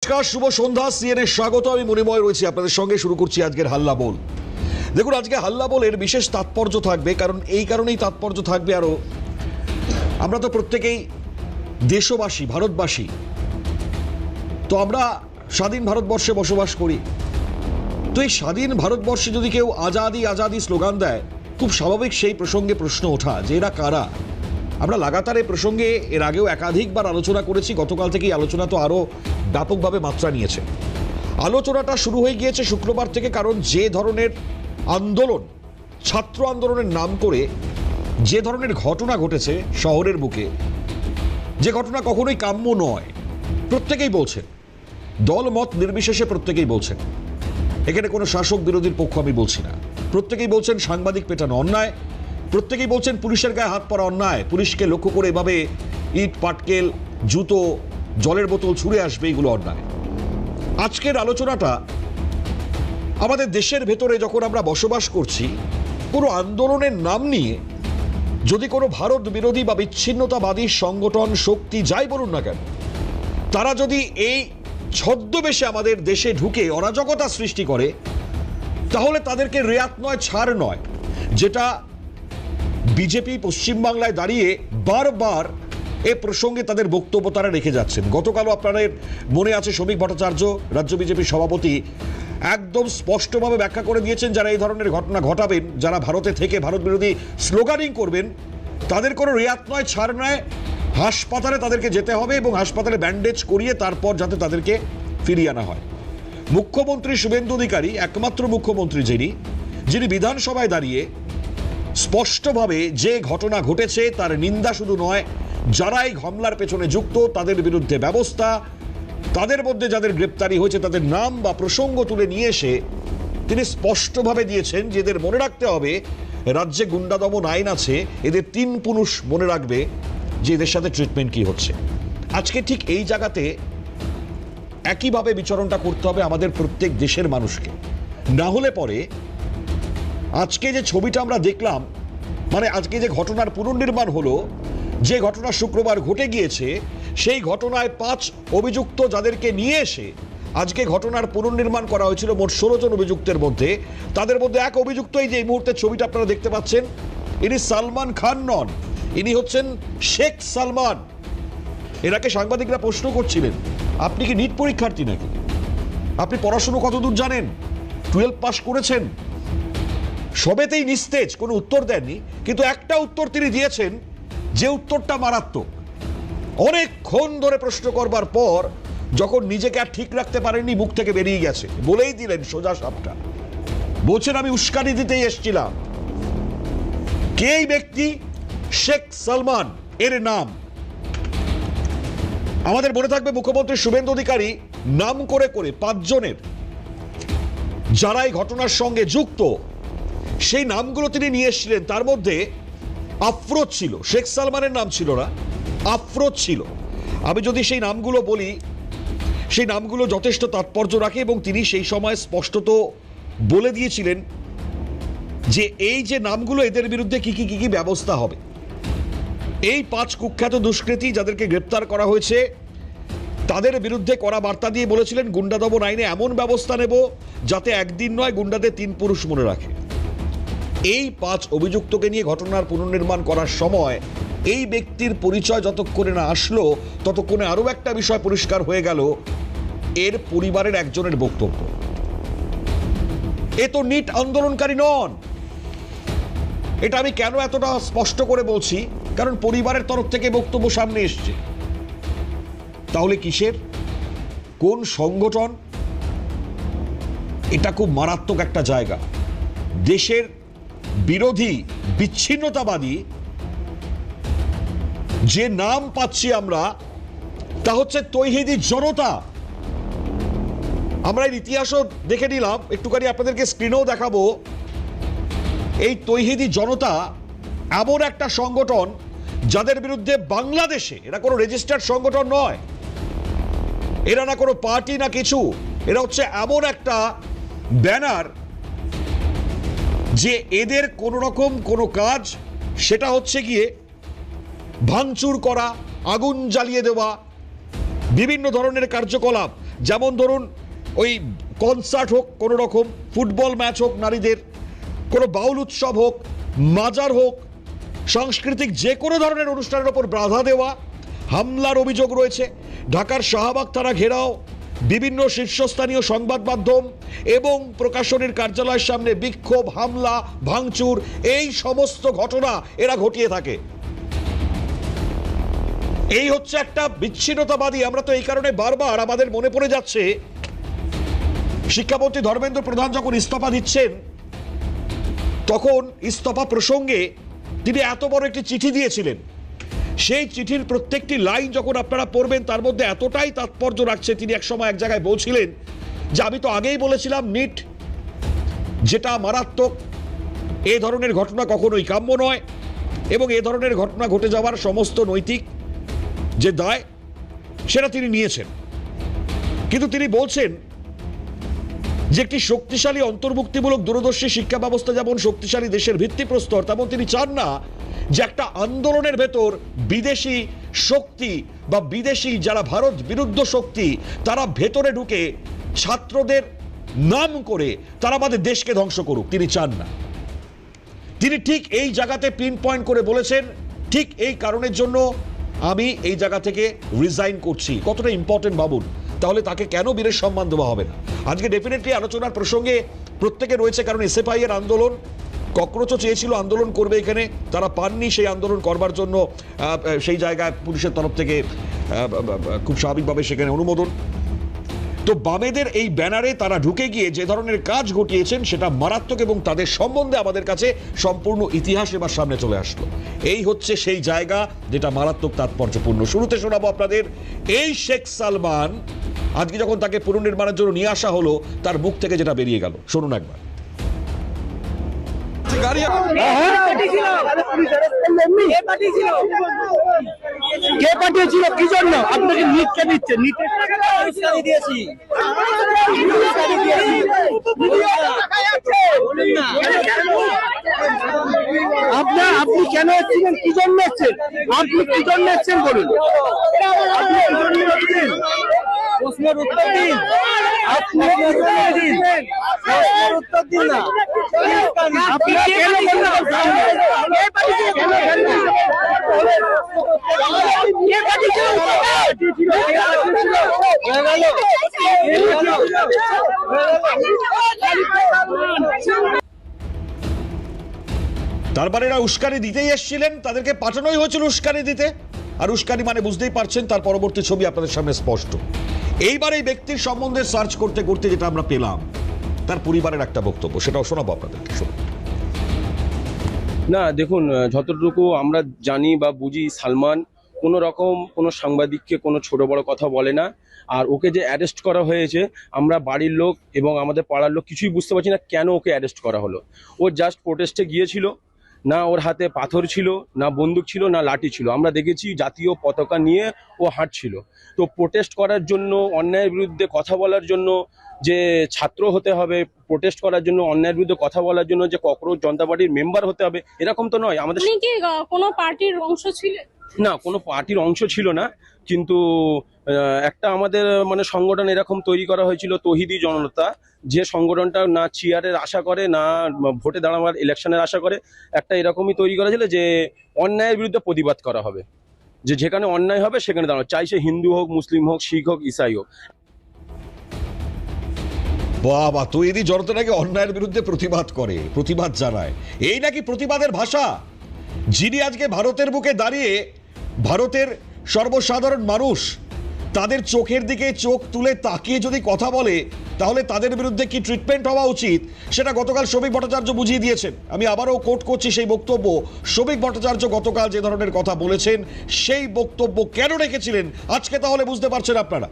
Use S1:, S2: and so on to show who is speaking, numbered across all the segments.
S1: নমস্কার, শুভ সন্ধ্যা। সিএনএ স্বাগত। আমি মণিময় রয়েছি আপনাদের সঙ্গে। শুরু করছি আজকের হাল্লা বল। দেখুন, আজকে হাল্লা বলের বিশেষ তাৎপর্য থাকবে, কারণ এই কারণেই তাৎপর্য থাকবে আরো, আমরা তো প্রত্যেকেই দেশবাসী, ভারতবাসী। তো আমরা স্বাধীন ভারতবর্ষে বসবাস করি। তো এই স্বাধীন ভারতবর্ষে যদি কেউ আজাদি আজাদি স্লোগান দেয়, খুব স্বাভাবিক সেই প্রসঙ্গে প্রশ্ন ওঠা যে এরা কারা। আমরা লাগাতার এই প্রসঙ্গে এর আগেও একাধিকবার আলোচনা করেছি। গতকাল থেকেই আলোচনা তো আরও ব্যাপকভাবে মাত্রা নিয়েছে। আলোচনাটা শুরু হয়ে গিয়েছে শুক্রবার থেকে, কারণ যে ধরনের আন্দোলন, ছাত্র আন্দোলনের নাম করে যে ধরনের ঘটনা ঘটেছে শহরের বুকে, যে ঘটনা কখনোই কাম্য নয়, প্রত্যেকেই বলছেন, দল মত নির্বিশেষে প্রত্যেকেই বলছেন। এখানে কোনো শাসক বিরোধীর পক্ষ আমি বলছি না। প্রত্যেকেই বলছেন সাংবাদিক পেটানো অন্যায়, প্রত্যেকেই বলছেন পুলিশের গায়ে হাত পড়া অন্যায়, পুলিশকে লক্ষ্য করে এভাবে ইট, পাটকেল, জুতো, জলের বোতল ছুঁড়ে আসবে, এগুলো অন্যায়। আজকের আলোচনাটা আমাদের দেশের ভেতরে যখন আমরা বসবাস করছি, কোনো আন্দোলনের নাম নিয়ে যদি কোনো ভারত বিরোধী বা বিচ্ছিন্নতাবাদী সংগঠন, শক্তি, যাই বলুন না কেন, তারা যদি এই ছদ্মবেশে আমাদের দেশে ঢুকে অরাজকতা সৃষ্টি করে, তাহলে তাদেরকে রেয়াত নয়, ছাড় নয়, যেটা বিজেপি পশ্চিমবাংলায় দাঁড়িয়ে বারবার এ প্রসঙ্গে তাদের বক্তব্য তারা রেখে যাচ্ছেন। গতকালও আপনাদের মনে আছে, শ্রমিক ভট্টাচার্য, রাজ্য বিজেপির সভাপতি, একদম স্পষ্টভাবে ব্যাখ্যা করে দিয়েছেন, যারা এই ধরনের ঘটনা ঘটাবেন, যারা ভারতে থেকে ভারত বিরোধী স্লোগানিং করবেন, তাদের কোনো রেয়াত নয়, ছাড় নয়, হাসপাতালে তাদেরকে যেতে হবে এবং হাসপাতালে ব্যান্ডেজ করিয়ে তারপর যাতে তাদেরকে ফিরিয়ে আনা হয়। মুখ্যমন্ত্রী শুভেন্দু অধিকারী, একমাত্র মুখ্যমন্ত্রী যিনি বিধানসভায় দাঁড়িয়ে স্পষ্টভাবে যে ঘটনা ঘটেছে তার নিন্দা শুধু নয়, যারা এই হামলার পেছনে যুক্ত তাদের বিরুদ্ধে ব্যবস্থা, তাদের মধ্যে যাদের গ্রেপ্তারি হয়েছে তাদের নাম বা প্রসঙ্গ তুলে নিয়ে এসে তিনি স্পষ্টভাবে দিয়েছেন যে এদের মনে রাখতে হবে, রাজ্যে গুন্ডা দমন আইন আছে, এদের 3 পুরুষ মনে রাখবে যে এদের সাথে ট্রিটমেন্ট কি হচ্ছে। আজকে ঠিক এই জায়গাতে একইভাবে বিচরণটা করতে হবে আমাদের প্রত্যেক দেশের মানুষকে। না হলে পরে আজকে যে ছবিটা আমরা দেখলাম, মানে আজকে যে ঘটনার পুনর্নির্মাণ হলো, যে ঘটনা শুক্রবার ঘটে গিয়েছে, সেই ঘটনায় 5 অভিযুক্ত যাদেরকে নিয়ে এসে আজকে ঘটনার পুনর্নির্মাণ করা হয়েছিল, মোট 16 জন অভিযুক্তের মধ্যে, তাদের মধ্যে এক অভিযুক্ত, এই যে এই মুহূর্তে ছবিটা আপনারা দেখতে পাচ্ছেন, ইনি সালমান খান নন, ইনি হচ্ছেন শেখ সালমান। এনাকে সাংবাদিকরা প্রশ্ন করছিলেন, আপনি কি নিট পরীক্ষার্থী নাকি? আপনি পড়াশুনো কতদূর জানেন? 12 পাস করেছেন? সবেতেই নিস্তেজ, কোনো উত্তর দেননি। কিন্তু একটা উত্তর তিনি দিয়েছেন, যে উত্তরটা মারাত্মক। অনেকক্ষণ ধরে প্রশ্ন করবার পর যখন নিজেকে আর ঠিক রাখতে পারেননি, মুখ থেকে বেরিয়ে গেছে, বলেই দিলেন সোজা সাপটা। বলছেন, আমি উস্কানি দিতেই এসেছিলাম। কে এই ব্যক্তি? শেখ সালমান এর নাম। আমাদের মনে থাকবে, মুখ্যমন্ত্রী শুভেন্দু অধিকারী নাম করে করে 5 জনের যারা এই ঘটনার সঙ্গে যুক্ত, সেই নামগুলো তিনি নিয়ে এসেছিলেন। তার মধ্যে আফরোজ ছিল, শেখ সালমানের নাম ছিল না, আফরোজ ছিল। আমি যদি সেই নামগুলো বলি, সেই নামগুলো যথেষ্ট তাৎপর্য রাখে এবং তিনি সেই সময় স্পষ্টত বলে দিয়েছিলেন যে এই যে নামগুলো, এদের বিরুদ্ধে কি কি কি কি ব্যবস্থা হবে। এই 5 কুখ্যাত দুষ্কৃতী যাদেরকে গ্রেপ্তার করা হয়েছে, তাদের বিরুদ্ধে কড়া বার্তা দিয়ে বলেছিলেন, গুন্ডা দমন আইনে এমন ব্যবস্থা নেব যাতে একদিন নয়, গুন্ডাদের 3 পুরুষ মনে রাখে। এই 5 অভিযুক্তকে নিয়ে ঘটনার পুনর্নির্মাণ করার সময় এই ব্যক্তির পরিচয় যতক্ষণে না আসলো, ততক্ষণে আরও একটা বিষয় পরিষ্কার হয়ে গেল, এর পরিবারের একজনের বক্তব্য। এ তো নিট আন্দোলনকারী নন। এটা আমি কেন এতটা স্পষ্ট করে বলছি, কারণ পরিবারের তরফ থেকে বক্তব্য সামনে এসছে। তাহলে কিসের, কোন সংগঠন? এটা খুব মারাত্মক একটা জায়গা। দেশের বিরোধী, বিচ্ছিন্নতাবাদী যে নাম পাচ্ছি আমরা, তা হচ্ছে তৌহিদি জনতা। আমরা এর ইতিহাসও দেখে নিলাম, একটুখানি আপনাদেরকে স্ক্রিনেও দেখাবো। এই তৌহিদি জনতা এমন একটা সংগঠন যাদের বিরুদ্ধে বাংলাদেশে, এরা কোনো রেজিস্টার্ড সংগঠন নয়, এরা না কোনো পার্টি না কিছু, এরা হচ্ছে এমন একটা ব্যানার যে এদের কোনো রকম কোনো কাজ, সেটা হচ্ছে গিয়ে ভাঙচুর করা, আগুন জ্বালিয়ে দেওয়া, বিভিন্ন ধরনের কার্যকলাপ। যেমন ধরুন ওই কনসার্ট হোক, কোনো রকম ফুটবল ম্যাচ হোক নারীদের, কোনো বাউল উৎসব হোক, মাজার হোক, সাংস্কৃতিক যে কোনো ধরনের অনুষ্ঠানের ওপর বাধা দেওয়া, হামলার অভিযোগ রয়েছে। ঢাকার শাহবাগ থানা ঘেরাও, বিভিন্ন শীর্ষস্থানীয় সংবাদ মাধ্যম এবং প্রকাশনীর কার্যালয়ের সামনে বিক্ষোভ, হামলা, ভাঙচুর, এই সমস্ত ঘটনা এরা ঘটিয়ে থাকে। এই হচ্ছে একটা বিচ্ছিন্নতাবাদী। আমরা তো এই কারণে বারবার আমাদের মনে পড়ে যাচ্ছে শিক্ষামন্ত্রী ধর্মেন্দ্র প্রধান যখন ইস্তফা দিচ্ছেন, তখন ইস্তফা প্রসঙ্গে তিনি এত বড় একটি চিঠি দিয়েছিলেন। সেই চিঠির প্রত্যেকটি লাইন যখন আপনারা পড়বেন তার মধ্যে এতটাই তাৎপর্য রাখছে। তিনি একসময় এক জায়গায় বলছিলেন যে আমি তো আগেই বলেছিলাম নিট যেটা মারাত্মক, এ ধরনের ঘটনা কখনোই কাম্য নয় এবং এ ধরনের ঘটনা ঘটে যাওয়ার সমস্ত নৈতিক যে দায় সেটা তিনি নিয়েছেন। কিন্তু তিনি বলছেন যে একটি শক্তিশালী অন্তর্ভুক্তিমূলক দূরদর্শী শিক্ষা ব্যবস্থা যেমন শক্তিশালী দেশের ভিত্তিপ্রস্তর, তেমন তিনি চান না যে একটা আন্দোলনের ভেতর বিদেশি শক্তি বা বিদেশি যারা ভারত বিরুদ্ধ শক্তি তারা ভেতরে ঢুকে ছাত্রদের নাম করে তারা আমাদের দেশকে ধ্বংস করুক। তিনি চান না। তিনি ঠিক এই জায়গাতে পিন পয়েন্ট করে বলেছেন, ঠিক এই কারণের জন্য আমি এই জায়গা থেকে রিজাইন করছি। কতটা ইম্পর্টেন্ট ভাবুন। তাহলে তাকে কেন বীরের সম্মান দেওয়া হবে না? আজকে ডেফিনেটলি আলোচনার প্রসঙ্গে প্রত্যেকে রয়েছে, কারণ এসএফআই এর আন্দোলন, ককরোচও চেয়েছিল আন্দোলন করবে এখানে, তারা পাননি সেই আন্দোলন করবার জন্য সেই জায়গায় পুলিশের তরফ থেকে খুব স্বাভাবিকভাবে সেখানে অনুমোদন। তো বামেদের এই ব্যানারে তারা ঢুকে গিয়ে যে ধরনের কাজ ঘটিয়েছেন সেটা মারাত্মক এবং তাদের সম্বন্ধে আমাদের কাছে সম্পূর্ণ ইতিহাস এবার সামনে চলে আসলো। এই হচ্ছে সেই জায়গা যেটা মারাত্মক তাৎপর্যপূর্ণ। শুরুতে শোনাবো আপনাদের এই শেখ সালমান আজকে যখন তাকে পুনর্নির্মাণের জন্য নিয়ে আসা হলো তার মুখ থেকে যেটা বেরিয়ে গেল, শুনুন একবার।
S2: কে পাঠিয়েছিল, কি জন্য আপনাকে নিটকে দিচ্ছে? দিয়েছি আপনি কেন এসেছিলেন, কি জন্য এসেছেন? আপনি কি জন্য এসেছেন বলুন? প্রশ্নের উত্তর দিন। আপনি উত্তর দিন না। আপনারা কেন
S1: তারপরে এরা উস্কানি দিতেই এসেছিলেন, তাদেরকে পাঠানোই হয়েছিল উস্কানি দিতে। আর উস্কানি মানে বুঝতেই পারছেন তার পরবর্তী ছবি আপনাদের সামনে স্পষ্ট। এইবার এই ব্যক্তির সম্বন্ধে সার্চ করতে করতে যেটা আমরা পেলাম তার পরিবারের একটা বক্তব্য, সেটাও শোনাবো আপনাদেরকে।
S3: না দেখুন, যতটুকু আমরা জানি বা বুঝি, সালমান কোনো রকম কোনো সাংবাদিককে কোনো ছোট বড় কথা বলে না। আর ওকে যে অ্যারেস্ট করা হয়েছে, আমরা বাড়ির লোক এবং আমাদের পাড়ার লোক কিছুই বুঝতে পারছি না কেন ওকে অ্যারেস্ট করা হলো। ও জাস্ট প্রোটেস্টে গিয়েছিল, না ওর হাতে পাথর ছিল, না বন্দুক ছিল, না লাঠি ছিল। আমরা দেখেছি জাতীয় পতাকা নিয়ে ও হাঁটছিল। তো প্রোটেস্ট করার জন্য, অন্যায়ের বিরুদ্ধে কথা বলার জন্য যে ছাত্র হতে হবে, প্রোটেস্ট করার জন্য, অন্যায়ের বিরুদ্ধে কথা বলার জন্য যে ককরোচ জনতা পার্টির মেম্বার হতে হবে, এরকম তো নয়। আমাদের
S4: কি কোনো পার্টির অংশ ছিলেন?
S3: না, কোনো পার্টির অংশ ছিল না, কিন্তু একটা আমাদের মানে সংগঠন এরকম তৈরি করা হয়েছিল, তৌহিদি জনতা, যে সংগঠনটা না চেয়ারের আশা করে, না ভোটে দাঁড়াবার ইলেকশনের আশা করে। একটা এরকমই তৈরি করা ছিল যে অন্যায়ের বিরুদ্ধে প্রতিবাদ করা হবে, যে যেখানে অন্যায় হবে সেখানে দাঁড়ানো, চাই সে হিন্দু হোক, মুসলিম হোক, শিখ হোক, ইসাই হোক।
S1: বাবা, তৈরি জনতা নাকি অন্যায়ের বিরুদ্ধে প্রতিবাদ করে, প্রতিবাদ জানায়, এই নাকি প্রতিবাদের ভাষা। যিনি আজকে ভারতের বুকে দাঁড়িয়ে ভারতের সর্বসাধারণ মানুষ তাদের চোখের দিকে চোখ তুলে তাকিয়ে যদি কথা বলে তাহলে তাদের বিরুদ্ধে কি ট্রিটমেন্ট হওয়া উচিত সেটা গতকাল শ্রমিক ভট্টাচার্য বুঝিয়ে দিয়েছেন। আমি আবারও কোট করছি সেই বক্তব্য। শ্রমিক ভট্টাচার্য গতকাল যে ধরনের কথা বলেছেন সেই বক্তব্য কেন রেখেছিলেন আজকে তাহলে বুঝতে পারছেন আপনারা।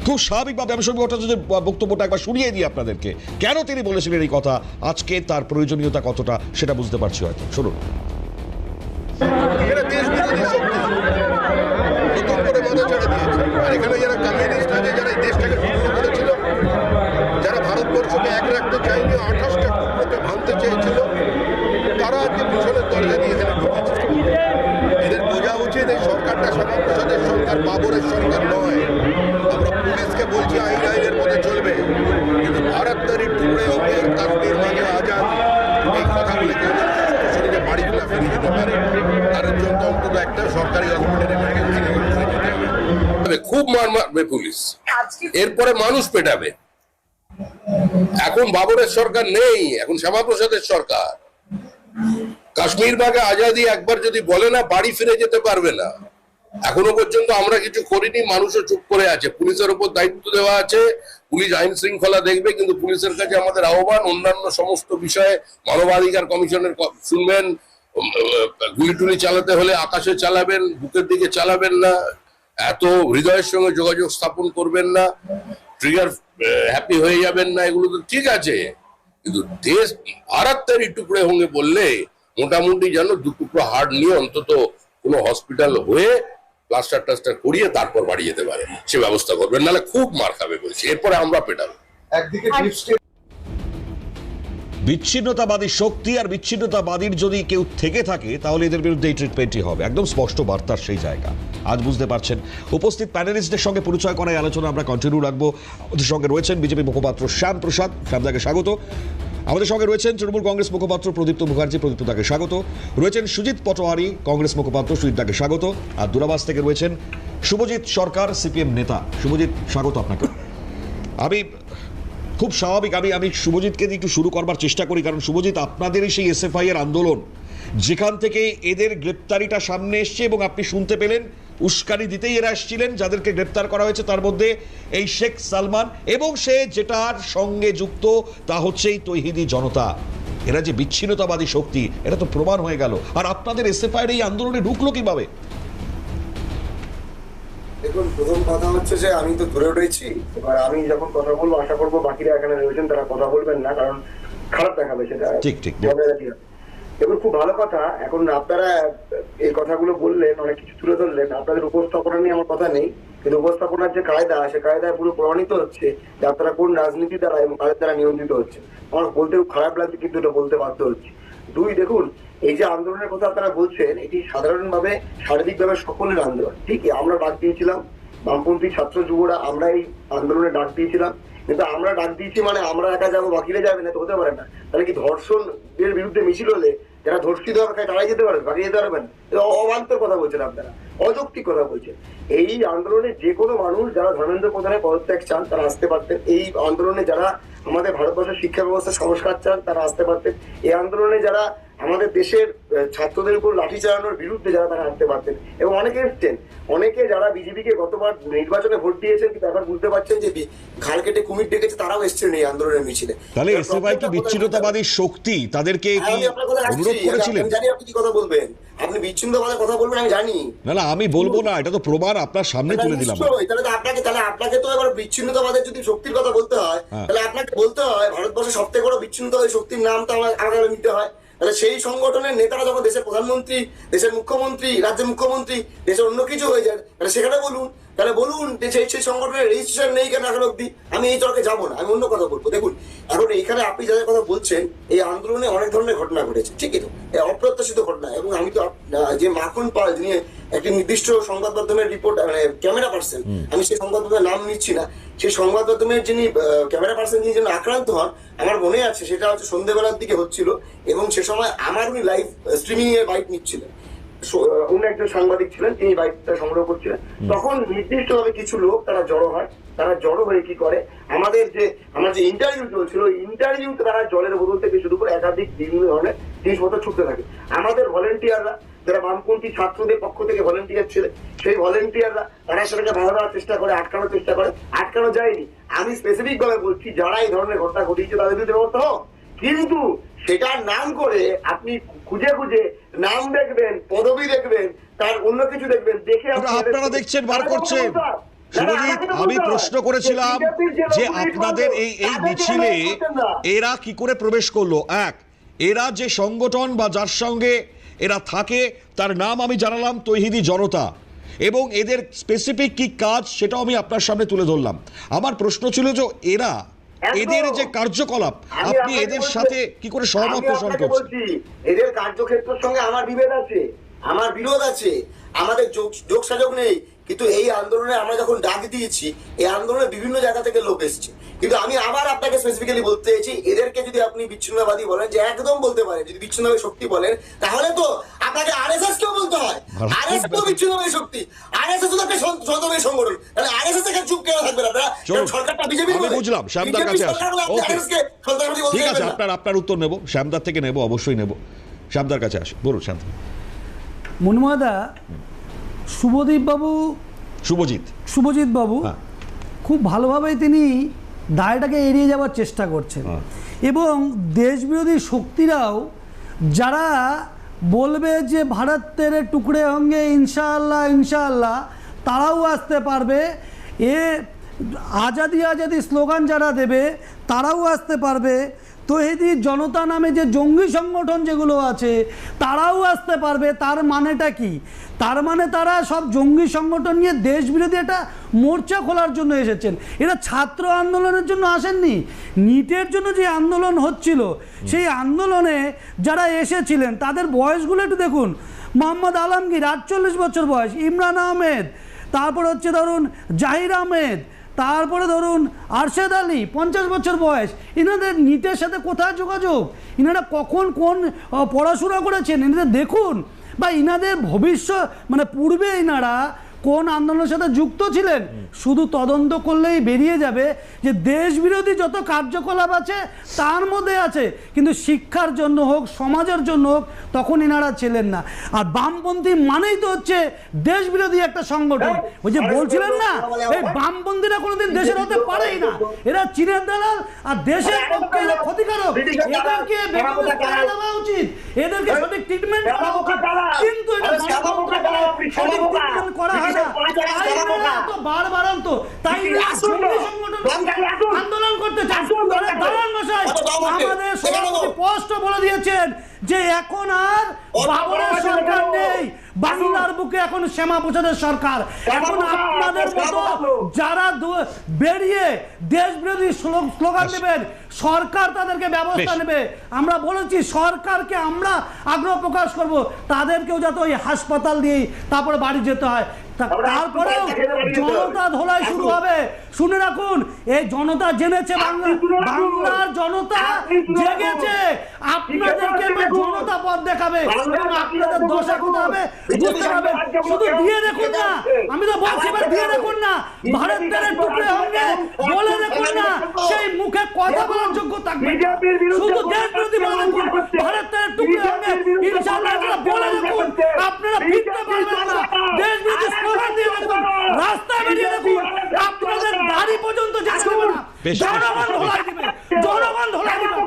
S1: খুব স্বাভাবিকভাবে আমি শ্রমিক ভট্টাচার্যের বক্তব্যটা একবার শুনিয়ে দিই আপনাদেরকে, কেন তিনি বলেছিলেন এই কথা, আজকে তার প্রয়োজনীয়তা কতটা সেটা বুঝতে পারছি হয়তো। শুনুন।
S5: দেশ বিরোধী শক্তি নতুন করে মাথা ছেড়ে দিয়েছে। আর এখানে যারা কমিউনিস্ট আছে, যারা এই দেশটাকে ধ্বংস করেছিল, যারা ভারতবর্ষকে এক রাখতে চাইনি, 28টা টুকরোতে ভাঙতে চেয়েছিল, তারা আজকে পিছনের দরজা দিয়ে এখানে ঢুকেছে। এদের বোঝা উচিত এই সরকারটা শ্যামাপ্রসাদের সরকার, বাবরের সরকার নয়। আমরা পুলিশকে বলছি আইনের পথে চলবে, কিন্তু ভারতের টুকরে হবে কাশ্মীর মাঝে আজাদ এই কথা বলে কেউ শরীরে বাড়ি ফেলা ফিরে যেতে পারে, তার জন্য অন্তত একটা সরকারি হসপিটালে এমার্জেন্সি যেতে হবে। খুব মার মারবে পুলিশ, এরপরে মানুষ পেটাবে। এখন বাবরের সরকার নেই, এখন শ্যামাপ্রসাদের সরকার। কাশ্মীর বাগে আজাদি একবার যদি বলে না, বাড়ি ফিরে যেতে পারবে না। এখনো পর্যন্ত আমরা কিছু করিনি, মানুষও চুপ করে আছে। পুলিশের উপর দায়িত্ব দেওয়া আছে, পুলিশ আইন শৃঙ্খলা দেখবে, কিন্তু পুলিশের কাছে আমাদের আহ্বান, অন্যান্য সমস্ত বিষয়ে মানবাধিকার কমিশনের শুনবেন। গুলি টুলি চালাতে হলে আকাশে চালাবেন, বুকের দিকে চালাবেন না, এত হৃদয়ের সঙ্গে যোগাযোগ স্থাপন করবেন না, ট্রিগার হ্যাপি হয়ে যাবেন না, এগুলো তো ঠিক আছে। কিন্তু দেশ ভারতের টুকরে হোঙ্গে বললে মোটামুটি যেন দু টুকরো হাড় নিয়ে অন্তত কোনো হসপিটাল হয়ে প্লাস্টার টাস্টার করিয়ে তারপর বাড়ি যেতে পারে, সে ব্যবস্থা করবেন, নাহলে খুব মার খাবে বলছি, এরপরে আমরা পেটাবো।
S6: একদিকে
S1: বিচ্ছিন্নতাবাদী শক্তি আর বিচ্ছিন্নতাবাদীর যদি কেউ থেকে থাকে তাহলে এদের বিরুদ্ধে এই ট্রিটমেন্টই হবে, একদম স্পষ্ট বার্তার সেই জায়গা। আজ বুঝতে পারছেন। উপস্থিত প্যানেলিস্টদের সঙ্গে পরিচয় করার আলোচনা আমরা কন্টিনিউ রাখবো। আমাদের সঙ্গে রয়েছেন বিজেপি মুখপাত্র শ্যাম প্রসাদ, শ্যামদাকে স্বাগত। আমাদের সঙ্গে রয়েছেন তৃণমূল কংগ্রেস মুখপাত্র প্রদীপ্ত মুখার্জি, প্রদীপ্তদাকে স্বাগত। রয়েছেন সুজিত পটোয়ারি, কংগ্রেস মুখপাত্র, সুজিতদাকে স্বাগত। আর দূরাবাস থেকে রয়েছেন শুভজিৎ সরকার, সিপিএম নেতা। শুভজিৎ, স্বাগত আপনাকে। আমি খুব স্বাভাবিক আমি শুভজিৎকে দিয়ে একটু শুরু করবার চেষ্টা করি, কারণ শুভজিৎ, আপনাদেরই সেই এসএফআই এর আন্দোলন যেখান থেকে এদের গ্রেপ্তারিটা সামনে এসছে এবং আপনি শুনতে পেলেন উস্কানি দিতেই এরা এসেছিলেন। যাদেরকে গ্রেপ্তার করা হয়েছে তার মধ্যে এই শেখ সালমান, এবং সে যেটার সঙ্গে যুক্ত তা হচ্ছে এই তৌহিদি জনতা। এরা যে বিচ্ছিন্নতাবাদী শক্তি, এটা তো প্রমাণ হয়ে গেল। আর আপনাদের এসএফআই এর এই আন্দোলনে ঢুকলো কিভাবে?
S6: দেখুন, প্রথম কথা হচ্ছে যে আমি তো ধরে উঠেছি, এবার আমি যখন কথা বলবো আশা করবো বাকিরা এখানে রয়েছেন তারা কথা বলবেন না, কারণ খারাপ দেখাবে সেটা।
S1: ঠিক ঠিক।
S6: দেখুন, খুব ভালো কথা। এখন আপনারা এই কথাগুলো বললেন, অনেক কিছু তুলে ধরলেন। আপনাদের উপস্থাপনা নিয়ে আমার কথা নেই, কিন্তু উপস্থাপনার যে কায়দা, সে কায়দায় পুরো প্রমাণিত হচ্ছে যে আপনারা কোন রাজনীতি দ্বারা এবং কাদের দ্বারা নিয়ন্ত্রিত হচ্ছে। আমার বলতে খুব খারাপ লাগছে, কিন্তু এটা বলতে বাধ্য হচ্ছে। দুই, দেখুন, এই যে আন্দোলনের কথা আপনারা বলছেন, এটি সাধারণভাবে শারীরিকভাবে সকলের আন্দোলন। ঠিকই আমরা ডাক দিয়েছিলাম, বামপন্থী ছাত্র যুবরা আমরা এই আন্দোলনে ডাক দিয়েছিলাম, কিন্তু আমরা ডাক দিয়েছি মানে আমরা একা যাবো, বাকিরা যাবে না, তো হতে পারে না। তাহলে কি ধর্ষণের বিরুদ্ধে মিছিল হলে যারা ধর্ষিত হবে তারাই যেতে পারবে, বাকি যেতে পারবেন? অবান্তর কথা বলছেন আপনারা, অযৌক্তিক কথা বলছেন। এই আন্দোলনে যে কোনো মানুষ যারা ধর্মেন্দ্র প্রধানের পদত্যাগ চান তারা আসতে পারতেন। এই আন্দোলনে যারা আমাদের ভারতবর্ষের শিক্ষা ব্যবস্থা সংস্কার চান তারা আসতে পারতেন। এই আন্দোলনে যারা আমাদের দেশের ছাত্রদের উপর লাঠি চালানোর বিরুদ্ধে যারা তারা আসতে পারতেন, এবং অনেকে এসছেন। অনেকে যারা বিজেপিকে গতবার নির্বাচনে ভোট দিয়েছেন কিন্তু এখন বুঝতে পারছেন যে ঘাড় কেটে কুমির ডেকেছে, তারাও এসছেন এই আন্দোলনের মিছিলে।
S1: তাহলে এসএফআই কি বিচ্ছিন্নতাবাদী শক্তি? তাদেরকে কি অনুরোধ করেছিলেন?
S6: জানি আপনি কি কথা বলবেন, আপনি বিচ্ছিন্নতাবাদের কথা বলবেন, আমি জানি।
S1: না, আমি বলবো না, এটা তো প্রমাণ আপনার সামনে তুলে দিলাম।
S6: তাহলে আপনাকে তো এবার বিচ্ছিন্নতাবাদের যদি শক্তির কথা বলতে হয়, তাহলে আপনাকে বলতে হয় ভারতবর্ষের সব থেকে বড় বিচ্ছিন্নতাবাদী শক্তির নাম তো আমাকে নিতে হয়। তাহলে সেই সংগঠনের নেতারা যখন দেশের প্রধানমন্ত্রী, দেশের মুখ্যমন্ত্রী, রাজ্যের মুখ্যমন্ত্রী, দেশের অন্য কিছু হয়ে যায়, তাহলে সেখানে বলুন, তাহলে বলুন যে সেই সংগঠনের রেজিস্ট্রেশন নেই কেন এখন অব্দি। আমি এই তর্কে যাবো না, আমি অন্য কথা বলবো। দেখুন, এখন এইখানে আপনি যাদের কথা বলছেন, এই আন্দোলনে অনেক ধরনের ঘটনা ঘটেছে, ঠিকই তো, অপ্রত্যাশিত ঘটনা। এবং আমি তো যে মাখন পাল, যিনি একটি নির্দিষ্ট সংবাদ মাধ্যমের রিপোর্ট মানে ক্যামেরা পার্সন, আমি সেই সংবাদ মাধ্যমের নাম নিচ্ছি না, সেই সংবাদ মাধ্যমের যিনি ক্যামেরা পার্সন যিনি যেন আক্রান্ত হন, আমার মনে আছে সেটা হচ্ছে সন্ধ্যেবেলার দিকে হচ্ছিল, এবং সে সময় আমার উনি লাইভ স্ট্রিমিং এর বাইট নিচ্ছিলেন। অন্য একজন সাংবাদিক ছিলেন, তিনি বাইকটা সংগ্রহ করছিলেন। তখন নির্দিষ্টভাবে কিছু লোক তারা জড়ো হয়। তারা জড়ো হয়ে কি করে, আমার যে ইন্টারভিউ চলছিল, ইন্টারভিউতে তারা জলের বোতল থেকে শুরু করে একাধিক বিভিন্ন ধরনের জিনিসপত্র ছুটতে থাকে। আমাদের ভলেন্টিয়াররা যারা বামপন্থী ছাত্রদের পক্ষ থেকে ভলেন্টিয়ার ছিলেন, সেই ভলেন্টিয়াররা তারা সেটাকে বাধা দেওয়ার চেষ্টা করে, আটকানোর চেষ্টা করে, আটকানো যায়নি। আমি স্পেসিফিক ভাবে বলছি, যারা এই ধরনের ঘটনা ঘটিয়েছে তাদের বিরুদ্ধে ব্যবস্থা হোক, কিন্তু সেটার নাম করে আপনি খুঁজে খুঁজে নাম দেখবেন, পদবি দেখবেন, তার অন্য কিছু দেখবেন, দেখে
S1: আপনারা দেখছেন, বার করছেন। শুভজিৎ, আমি প্রশ্ন করেছিলাম যে আপনাদের এই মিছিলে এরা কি করে প্রবেশ করলো। এক, এরা যে সংগঠন বা যার সঙ্গে এরা থাকে তার নাম আমি জানালাম তৌহিদি জনতা, এবং এদের স্পেসিফিক কি কাজ সেটাও আমি আপনার সামনে তুলে ধরলাম। আমার প্রশ্ন ছিল যে এদের যে কার্যকলাপ, আপনি এদের সাথে কি করে সহমত পোষণ করছেন?
S6: এদের কার্যক্ষেত্রের সঙ্গে আমার বিভেদ আছে, আমার বিরোধ আছে, আমাদের যোগ সাযোগ নেই, কিন্তু এই আন্দোলনে আমরা যখন ডাক দিয়েছি, এই আন্দোলনে বিভিন্ন জায়গা থেকে লোক এসছে। কিন্তু আমি আবার আপনাকে স্পেসিফিক্যালি বলতে চাইছি, এদেরকে যদি আপনি বিচ্ছিন্নতাবাদী বলেন, যে একদম বলতে পারেন, যদি বিচ্ছিন্নতাবাদী শক্তি বলেন, তাহলে তো আপনাকে আরএসএস কেও বলতে হয়। আরএসএস তো বিচ্ছিন্নতাবাদী শক্তি, আরএসএস তো একটা সন্ত্রাসী সংগঠন। তাহলে আরএসএস থেকে চুপ কেন থাকবেন আপনারা? সরকারটা বিজেপি,
S1: আমি বুঝলাম, শ্যামদার কাছে আসি। ঠিক আছে, আপনার উত্তর নেব, শ্যামদার থেকে নেব, অবশ্যই নেব। শ্যামদার কাছে আসি, বলুন শ্যামদা।
S2: মনময়দা, শুভজিৎ বাবু
S1: হ্যাঁ।
S2: খুব ভালোভাবেই তিনি দায়টাকে এড়িয়ে যাওয়ার চেষ্টা করছেন, এবং দেশবিরোধী শক্তিরাও যারা বলবে যে ভারত তেরে টুকরে হোঙ্গে ইনশাআল্লাহ ইনশাআল্লাহ, তারাও আসতে পারবে। আজাদি আজাদি স্লোগান যারা দেবে তারাও আসতে পারবে। তৌহিদি জনতা নামে যে জঙ্গি সংগঠন যেগুলো আছে তারাও আসতে পারবে। তার মানেটা কি? তার মানে তারা সব জঙ্গি সংগঠন নিয়ে দেশ বিরোধী একটা মোর্চা খোলার জন্য এসেছেন। এরা ছাত্র আন্দোলনের জন্য আসেননি। নিটের জন্য যে আন্দোলন হচ্ছিল, সেই আন্দোলনে যারা এসেছিলেন তাদের বয়সগুলো একটু দেখুন। মোহাম্মদ আলমগীর 48 বছর বয়স, ইমরান আহমেদ, তারপর হচ্ছে ধরুন জাহির আহমেদ, তারপরে ধরুন আরশেদ আলী 50 বছর বয়স। ইনাদের নিটের সাথে কোথায় যোগাযোগ? ইনারা কখন কোন পড়াশোনা করেছেন এনাদের দেখুন, বা ইনাদের ভবিষ্যৎ মানে পূর্বে ইনারা কোন আন্দোলনের সাথে যুক্ত ছিলেন। শুধু তদন্ত করলেই বেরিয়ে যাবে যে দেশ বিরোধী যত কার্যকলাপ আছে তার মধ্যে আছে, কিন্তু শিক্ষার জন্য হোক, সমাজের জন্য হোক, তখন ইনারা ছিলেন না। আর বামপন্থী মানেই তো হচ্ছে দেশ বিরোধী একটা সংগঠন। ওই যে বলছিলেন না, এই বামপন্থীরা কোনোদিন দেশের হতে পারেই না, এরা চীনের দালাল আর দেশের পক্ষে এরা ক্ষতিকারক। এদেরকে দেওয়া উচিত, এদেরকে সঠিক ট্রিটমেন্ট করা উচিত, কিন্তু এটা সঠিক ট্রিটমেন্ট করা হয় না। আন্দোলন করতে চান, আমাদের সভাপতি স্পষ্ট বলে দিয়েছেন যে এখন আর বাবরের সরকার নেই, বাংলার বুকে এখন শ্যামা প্রসাদের সরকার। এখন আপনাদের মতো যারা বেরিয়ে দেশ বিরোধী স্লোগান দেবেন, সরকার তাদেরকে ব্যবস্থা নেবে। আমরা বলেছি সরকারকে আমরা আগ্রহ প্রকাশ করব, তাদেরকেও যাতে ওই হাসপাতাল দিয়ে তারপরে বাড়ি যেতে হয়। তারপরেও জনতা ধোলাই শুরু হবে। শুনে রাখুন, এই জনতা জেনেছে, বাংলার জনতা জেগেছে। আপনাদেরকে জনতা পথ দেখাবে এবং আপনাদের দশা কোথায় হবে বুঝতে পারবেন। শুধু দিয়ে দেখুন না, আমি তো বলছি এবার দিয়ে দেখুন না, ভারতের টুকরে হোঙ্গে বলে দেখুন না, সেই মুখে কথা বলার যোগ্য থাকবে। শুধু দেশ বিরোধী বলে দেখুন, ভারতের টুকরে হোঙ্গে ইনশাআল্লাহ বলে দেখুন, আপনারা ফিরতে পারবেন না। দেশ বিরোধী স্লোগান দিয়ে দেখুন, রাস্তায় বেরিয়ে দেখুন, আপনাদের দাড়ি পর্যন্ত যেতে হবে না। জনগণ ধোলাই দিবে, জনগণ ধোলাই দিবে,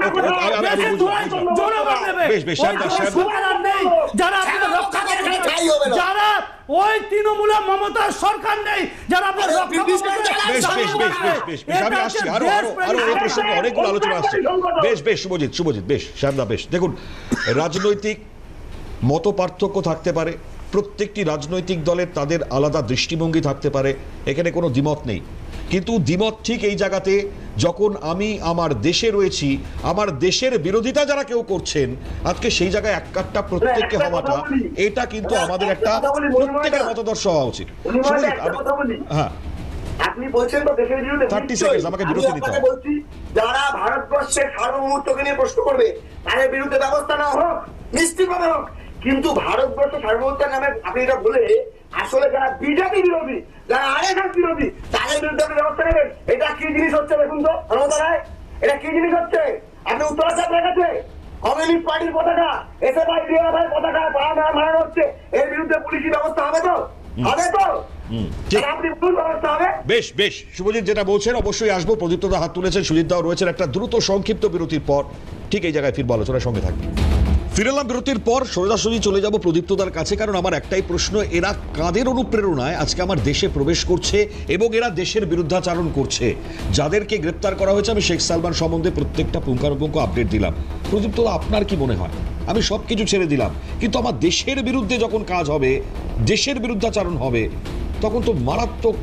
S2: জনগণ দেবে। যারা আপনাদের রক্ষা করবে, যারা ওই তৃণমূলের মমতার সরকার নেই, যারা আপনার রক্ষা করবে।
S1: অনেকগুলো আলোচনা আসছে। বেশ শুভজিৎ, বেশ শ্যামদা, বেশ দেখুন, রাজনৈতিক মত পার্থক্য থাকতে পারে, প্রত্যেকটি রাজনৈতিক দলের তাদের আলাদা দৃষ্টিভঙ্গি থাকতে পারে, এখানে কোনো দ্বিমত নেই। কিন্তু দ্বিমত ঠিক এই জায়গাতে, যখন আমি আমার দেশে রয়েছি, আমার দেশের বিরোধিতা যারা কেউ করছেন, আজকে সেই জায়গায় এক কাট্টা প্রত্যেককে হওয়াটা, এটা কিন্তু আমাদের একটা প্রত্যেকের মতাদর্শ হওয়া উচিত। হ্যাঁ,
S6: আপনি বলছেন তো দেশের বিরুদ্ধে
S1: 30 সেকেন্ড আমাকে বিরতি নিতে হবে।
S6: বলছি, যারা ভারতবর্ষের সার্বভৌমত্বকে নিয়ে প্রশ্ন করবে তাদের বিরুদ্ধে ব্যবস্থা না হোক, নিশ্চিতভাবে হোক। কিন্তু ভারতবর্ষ সার্বভৌমত্বের নামে আপনি এটা বলে আসলে যারা বিজেপি বিরোধী, যারা আরএসএস বিরোধী, তাদের বিরুদ্ধে আপনি ব্যবস্থা নেবেন। এটা কি জিনিস হচ্ছে দেখুন তো মমতা রায়, এটা কি জিনিস হচ্ছে? আপনি উত্তরাখণ্ড রেখেছে কমিউনিস্ট পার্টির পতাকা, এসএফআই ডিএফআই পতাকা মারানো হচ্ছে, এর বিরুদ্ধে পুলিশি ব্যবস্থা হবে তো? হবে তো? আপনি ভুল ব্যবস্থা হবে।
S1: বেশ শুভজিৎ যেটা বলছেন অবশ্যই আসবো। প্রদীপ্তদা হাত তুলেছেন, সুজিত দাও রয়েছেন। একটা দ্রুত সংক্ষিপ্ত বিরতির পর ঠিক এই জায়গায় ফিরবো, আলোচনার সঙ্গে থাকবে। ফিরে এলাম বিরতির পর, সোজাসুজি চলে যাব প্রদীপ্তদার কাছে, কারণ আমার একটাই প্রশ্ন, এরা কাদের অনুপ্রেরণায় আজকে আমার দেশে প্রবেশ করছে এবং এরা দেশের বিরুদ্ধাচারণ করছে? যাদেরকে গ্রেপ্তার করা হয়েছে, আমি শেখ সালমান সম্বন্ধে প্রত্যেকটা পুঙ্খানুপুঙ্খ আপডেট দিলাম। প্রদীপ্তদা, আপনার কি মনে হয়? আমি সব কিছু ছেড়ে দিলাম, কিন্তু আমার দেশের বিরুদ্ধে যখন কাজ হবে, দেশের বিরুদ্ধাচারণ হবে, তখন তো মারাত্মক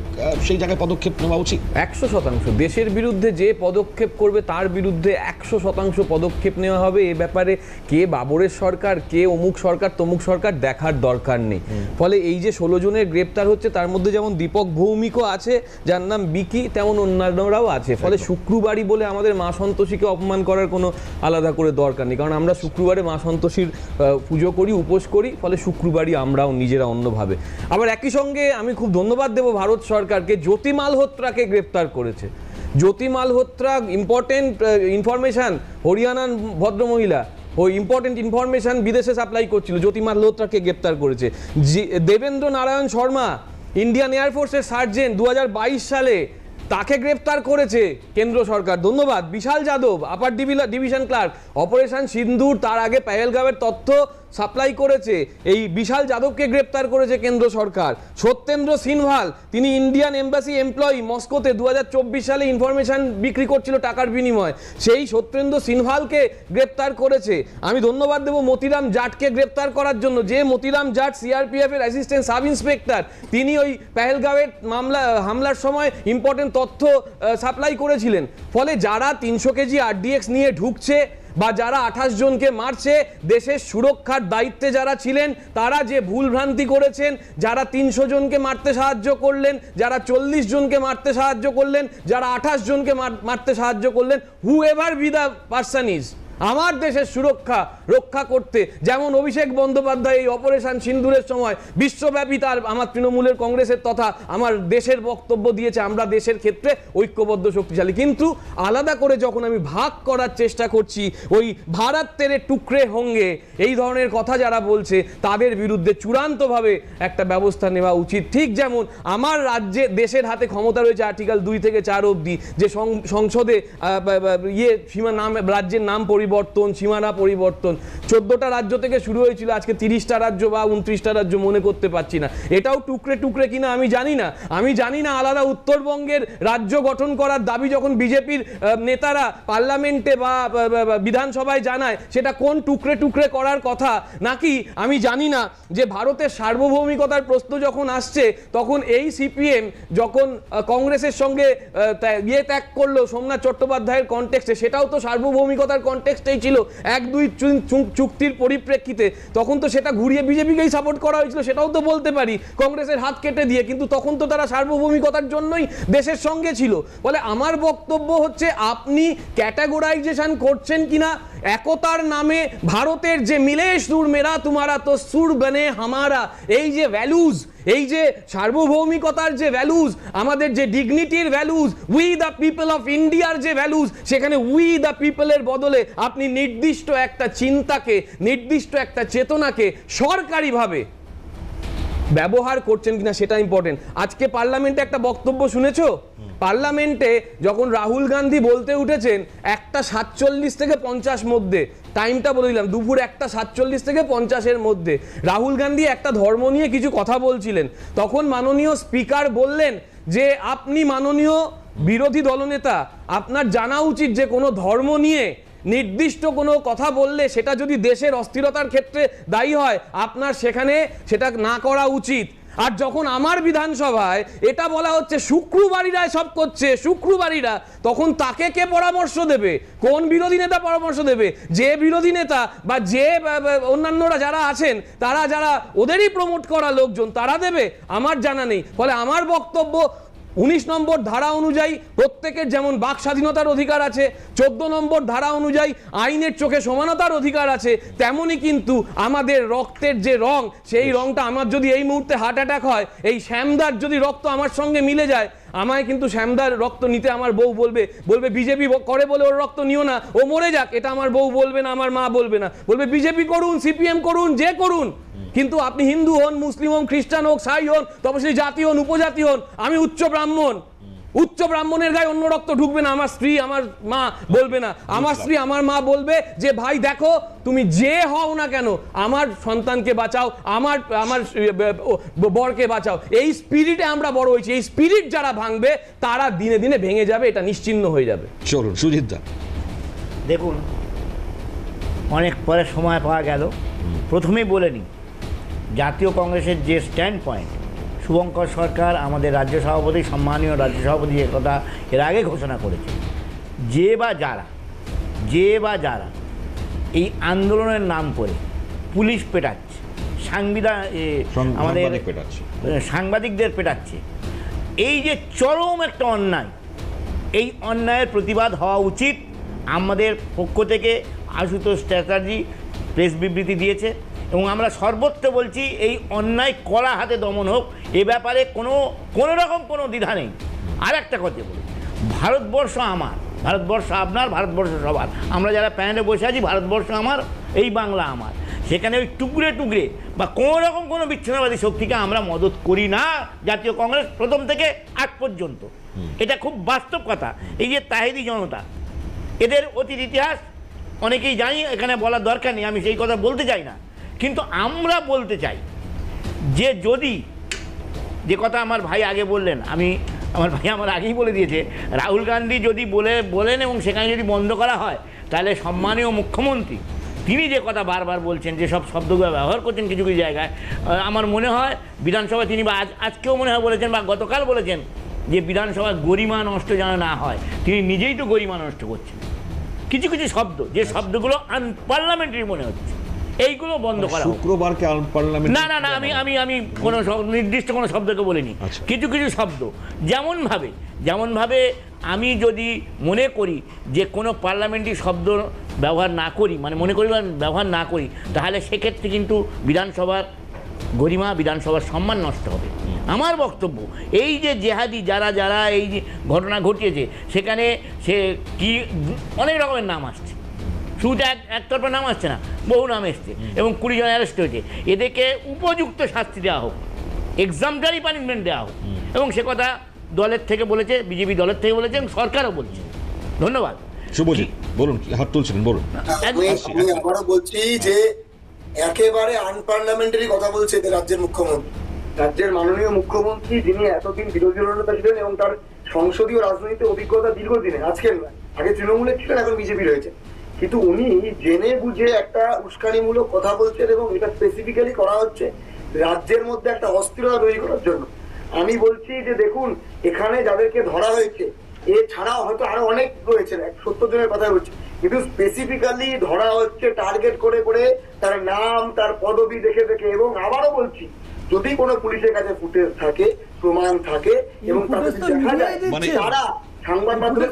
S1: সেই জায়গায় পদক্ষেপ নেওয়া উচিত।
S7: 100% দেশের বিরুদ্ধে যে পদক্ষেপ করবে তার বিরুদ্ধে 100% পদক্ষেপ নেওয়া হবে। এ ব্যাপারে কে বাবরের সরকার, কে অমুক সরকার তমুক সরকার দেখার দরকার নেই। ফলে এই যে 16 জনের গ্রেপ্তার হচ্ছে তার মধ্যে যেমন দীপক ভৌমিকও আছে যার নাম বিকি, তেমন অন্যান্যরাও আছে। ফলে শুক্রবারই বলে আমাদের মা সন্তোষীকে অপমান করার কোনো আলাদা করে দরকার নেই, কারণ আমরা শুক্রবারে মা সন্তোষীর পুজো করি, উপোস করি। ফলে শুক্রবারই আমরাও নিজেরা অন্যভাবে। আবার একই সঙ্গে আমি খুব ধন্যবাদ দেব ভারত সরকারকে, জ্যোতি মালহোত্রাকে গ্রেপ্তার করেছে। জ্যোতি মালহোত্রা ইম্পর্টেন্ট ইনফরমেশন, হরিয়ানার ভদ্রমহিলা, ওই ইম্পর্টেন্ট ইনফরমেশন বিদেশে সাপ্লাই করছিল, জ্যোতি মালহোত্রাকে গ্রেপ্তার করেছে। দেবেন্দ্র নারায়ণ শর্মা, ইন্ডিয়ান এয়ারফোর্সের সার্জেন্ট, 2022 সালে তাকে গ্রেপ্তার করেছে কেন্দ্র সরকার, ধন্যবাদ। Vishal Yadav, upper division clerk, operation Sindoor, তার আগে পেহেলগাঁওয়ের তথ্য সাপ্লাই করেছে, এই বিশাল যাদবকে গ্রেপ্তার করেছে কেন্দ্র সরকার। সত্যেন্দ্র সিনভাল, তিনি ইন্ডিয়ান এমবাসি এমপ্লয়ি, মস্কোতে 2024 সালে ইনফরমেশন বিক্রি করছিল টাকার বিনিময়ে, সেই সত্যেন্দ্র সিনভালকে গ্রেপ্তার করেছে। আমি ধন্যবাদ দেব মতিরাম জাটকে গ্রেপ্তার করার জন্য, যে মতিরাম জাট সিআরপিএফ এর অ্যাসিস্ট্যান্ট সাব ইন্সপেক্টর, তিনি ওই পেহেলগাঁওয়ের হামলার সময় ইম্পর্টেন্ট তথ্য সাপ্লাই করেছিলেন। ফলে যারা 300 কেজি আরডিএক্স নিয়ে ঢুকছে বা যারা 28 জনকে মারছে, দেশের সুরক্ষার দায়িত্বে যারা ছিলেন তারা যে ভুলভ্রান্তি করেছেন, যারা 300 জনকে মারতে সাহায্য করলেন, যারা 40 জনকে মারতে সাহায্য করলেন, যারা 28 জনকে মারতে সাহায্য করলেন, হু ever be the person is, আমার দেশের সুরক্ষা রক্ষা করতে, যেমন অভিষেক বন্দ্যোপাধ্যায় এই অপারেশন সিন্দুরের সময় বিশ্বব্যাপী তার আমার তৃণমূলের কংগ্রেসের তথা আমার দেশের বক্তব্য দিয়েছে, আমরা দেশের ক্ষেত্রে ঐক্যবদ্ধ শক্তিশালী। কিন্তু আলাদা করে যখন আমি ভাগ করার চেষ্টা করছি, ওই ভারত তেরে টুকরে হোঙ্গে এই ধরনের কথা যারা বলছে তাদের বিরুদ্ধে চূড়ান্তভাবে একটা ব্যবস্থা নেওয়া উচিত। ঠিক যেমন আমার রাজ্যে দেশের হাতে ক্ষমতা রয়েছে আর্টিকেল 2 থেকে 4 অবধি, যে সংসদে সীমা নাম, রাজ্যের নাম পরিবর্তন, সীমানা পরিবর্তন, 14টা রাজ্য থেকে শুরু হয়েছিল, আজকে 30টা রাজ্য বা 29টা রাজ্য মনে করতে পারছি না। এটাও টুকরে টুকরে কিনা আমি জানি না। আমি জানি না আলাদা উত্তরবঙ্গের রাজ্য গঠন করার দাবি যখন বিজেপির নেতারা পার্লামেন্টে বা বিধানসভায় জানায়, সেটা কোন টুকরে টুকরে করার কথা, নাকি আমি জানি না যে ভারতের সার্বভৌমিকতার প্রশ্ন যখন আসছে তখন এই সিপিএম যখন কংগ্রেসের সঙ্গে ত্যাগ করলো সোমনাথ চট্টোপাধ্যায়ের কনটেক্সটে, সেটাও তো সার্বভৌমিকতার কনটেক্সটেই ছিল, 1-2 চুক্তির পরিপ্রেক্ষিতে। তখন তো সেটা ঘুরিয়ে বিজেপিকেই সাপোর্ট করা হয়েছিল, সেটাও তো বলতে পারি, কংগ্রেসের হাত কেটে দিয়ে, কিন্তু তখন তো তারা সার্বভৌমিকতার জন্যই দেশের সঙ্গে ছিল। বলে আমার বক্তব্য হচ্ছে আপনি ক্যাটাগরাইজেশন করছেন কিনা, একতার নামে ভারতের যে মিলে সুর মেরা তুমারা তো সুর বনে হামারা, এই যে ভ্যালুজ, এই যে সার্বভৌমিকতার যে ভ্যালুজ, আমাদের যে ডিগনিটির values, we the people of ইন্ডিয়ার যে ভ্যালুজ, সেখানে উই দ্য পিপলের বদলে আপনি নির্দিষ্ট একটা চিন্তাকে, নির্দিষ্ট একটা চেতনাকে সরকারিভাবে ব্যবহার করছেন কিনা সেটা ইম্পর্টেন্ট। আজকে পার্লামেন্টে একটা বক্তব্য শুনেছো? পার্লামেন্টে যখন রাহুল গান্ধী বলতে উঠেছেন 1:47 থেকে 50 মধ্যে, টাইমটা বলে দিলাম, দুপুর 1:47 থেকে 50-এর মধ্যে রাহুল গান্ধী একটা ধর্ম নিয়ে কিছু কথা বলছিলেন। তখন মাননীয় স্পিকার বললেন যে আপনি মাননীয় বিরোধী দলনেতা, আপনার জানা উচিত যে কোনো ধর্ম নিয়ে নির্দিষ্ট কোনো কথা বললে সেটা যদি দেশের অস্থিরতার ক্ষেত্রে দায়ী হয়, আপনার সেখানে সেটা না করা উচিত। আর যখন আমার বিধানসভায় এটা বলা হচ্ছে শুক্রবারীরা সব করছে, শুক্রবারীরা, তখন তাকে কে পরামর্শ দেবে? কোন বিরোধী নেতা পরামর্শ দেবে? যে বিরোধী নেতা বা যে অন্যান্যরা যারা আছেন, তারা যারা ওদেরই প্রমোট করা লোকজন, তারা দেবে? আমার জানা নেই। ফলে আমার বক্তব্য 19 নম্বর ধারা অনুযায়ী প্রত্যেকের যেমন বাক স্বাধীনতার অধিকার আছে, 14 নম্বর ধারা অনুযায়ী আইনের চোখে সমানতার অধিকার আছে, তেমনই কিন্তু আমাদের রক্তের যে রং, সেই রংটা, আমার যদি এই মুহূর্তে হার্ট অ্যাটাক হয়, এই শ্যামদার যদি রক্ত আমার সঙ্গে মিলে যায়, আমায় কিন্তু শ্যামদার রক্ত নিতে আমার বউ বলবে বিজেপি করে বলে ওর রক্ত নিও না, ও মরে যাক, এটা আমার বউ বলবে না, আমার মা বলবে না, বলবে বিজেপি করুন, সিপিএম করুন, যে করুন, কিন্তু আপনি হিন্দু হন, মুসলিম হন, খ্রিস্টান হোক, সাই হন, তপশিলি জাতি হন, উপজাতি হন, আমি উচ্চ ব্রাহ্মণ, উচ্চ ব্রাহ্মণের গায়ে অন্য রক্ত ঢুকবে না। আমার স্ত্রী আমার মা বলবে না, আমার স্ত্রী আমার মা বলবে যে ভাই দেখো তুমি যে হও না কেন, আমার সন্তানকে বাঁচাও, আমার বরকে বাঁচাও। এই স্পিরিটে আমরা বড় হয়েছি। এই স্পিরিট যারা ভাঙবে তারা দিনে দিনে ভেঙে যাবে, এটা নিশ্চিহ্ন হয়ে যাবে।
S1: চলুন সুজিত দা।
S8: দেখুন, অনেক পরে সময় পাওয়া গেল, প্রথমেই বলে নিই, জাতীয় কংগ্রেসের যে স্ট্যান্ড পয়েন্ট শুভঙ্কর সরকার আমাদের রাজ্য সভাপতি, সম্মানীয় রাজ্য সভাপতি এ কথা এর আগে ঘোষণা করেছে, যে বা যারা এই আন্দোলনের নাম করে পুলিশ পেটাচ্ছে, আমাদের সাংবাদিকদের পেটাচ্ছে, এই যে চরম একটা অন্যায়, এই অন্যায়ের প্রতিবাদ হওয়া উচিত। আমাদের পক্ষ থেকে আশুতোষ চ্যাটার্জি প্রেস বিবৃতি দিয়েছে এবং আমরা সর্বত্র বলছি এই অন্যায় কড়া হাতে দমন হোক, এ ব্যাপারে কোনো রকম কোনো দ্বিধা নেই। আর একটা কথা বলি, ভারতবর্ষ আমার, ভারতবর্ষ আপনার, ভারতবর্ষ সবার। আমরা যারা প্যানেলে বসে আছি, ভারতবর্ষ আমার, এই বাংলা আমার। সেখানে ওই টুকরে বা কোনো রকম কোনো বিচ্ছিন্নবাদী শক্তিকে আমরা মদত করি না, জাতীয় কংগ্রেস প্রথম থেকে আজ পর্যন্ত। এটা খুব বাস্তব কথা। এই যে তাহিদি জনতা, এদের অতীত ইতিহাস অনেকেই জানি, এখানে বলার দরকার নেই, আমি সেই কথা বলতে চাই না। কিন্তু আমরা বলতে চাই যে যদি, যে কথা আমার ভাই আগে বললেন, আমার ভাই আমার আগেই বলে দিয়েছে, রাহুল গান্ধী যদি বলেন এবং সেখানে যদি বন্ধ করা হয়, তাহলে সম্মানীয় মুখ্যমন্ত্রী তিনি যে কথা বারবার বলছেন, যে সব শব্দগুলো ব্যবহার করছেন কিছু কিছু জায়গায়, আমার মনে হয় বিধানসভায় তিনি বা আজকেও মনে হয় বলেছেন বা গতকাল বলেছেন যে বিধানসভায় গরিমা নষ্ট যেন না হয়। তিনি নিজেই তো গরিমা নষ্ট করছেন। কিছু কিছু শব্দ, যে শব্দগুলো আনপার্লামেন্টারি মনে হচ্ছে, এইগুলো বন্ধ করা।
S1: শুক্রবারকে আনপার্লামেন্টারি
S8: না না না, আমি কোনো নির্দিষ্ট কোনো শব্দকে বলিনি। কিছু কিছু শব্দ যেমনভাবে আমি যদি মনে করি যে কোনো পার্লামেন্টারি শব্দ ব্যবহার না করি, মানে মনে করি ব্যবহার না করি, তাহলে সেক্ষেত্রে কিন্তু বিধানসভার গরিমা, বিধানসভার সম্মান নষ্ট হবে। আমার বক্তব্য এই যে জেহাদি যারা এই যে ঘটনা ঘটিয়েছে, সেখানে সে কি অনেক রকমের নাম আসছে, শুধু একতরফা নাম আসছে না, বহু নাম এসছে এবং 20 জন অ্যারেস্ট হয়েছে। এদেরকে উপযুক্ত শাস্তি দেওয়া হোক, এক্সাম্পলারি পানিশমেন্ট দেওয়া হোক, এবং সে কথা দলের থেকে বলেছে, বিজেপি দলের থেকে বলেছেন, সরকারও বলছে। ধন্যবাদ।
S1: শুভজিৎ বলুন, হাত তুলছিলেন, বলুন।
S6: আমি আবারও বলছি যে একেবারে আনপার্লামেন্টারি কথা বলছে এদের রাজ্যের মুখ্যমন্ত্রী, রাজ্যের মাননীয় মুখ্যমন্ত্রী, যিনি এতদিন বিরোধী দলনেতা ছিলেন এবং তার সংসদীয় রাজনৈতিক অভিজ্ঞতা দীর্ঘদিনের, আজকের নয়, আগে তৃণমূলে ছিলেন, এখন বিজেপি রয়েছে, কিন্তু উনি জেনে বুঝে একটা উস্কানিমূলক কথা বলছেন এবং এটা স্পেসিফিক্যালি করা হচ্ছে রাজ্যের মধ্যে একটা অস্থিরতা তৈরি করার জন্য। আমি বলছি যে দেখুন, এখানে যাদেরকে ধরা হয়েছে এছাড়াও হয়তো আরো অনেক রয়েছে, 70 জনের কথা বলছি, কিন্তু স্পেসিফিক্যালি ধরা হচ্ছে টার্গেট করে করে, তার নাম, তার পদবি দেখে দেখে। এবং আবারও বলছি, যদি কোনো পুলিশের কাছে ফুটেজ থাকে, প্রমাণ থাকে এবং তাদের দেখা যায় তারা সংবাদ মাধ্যমে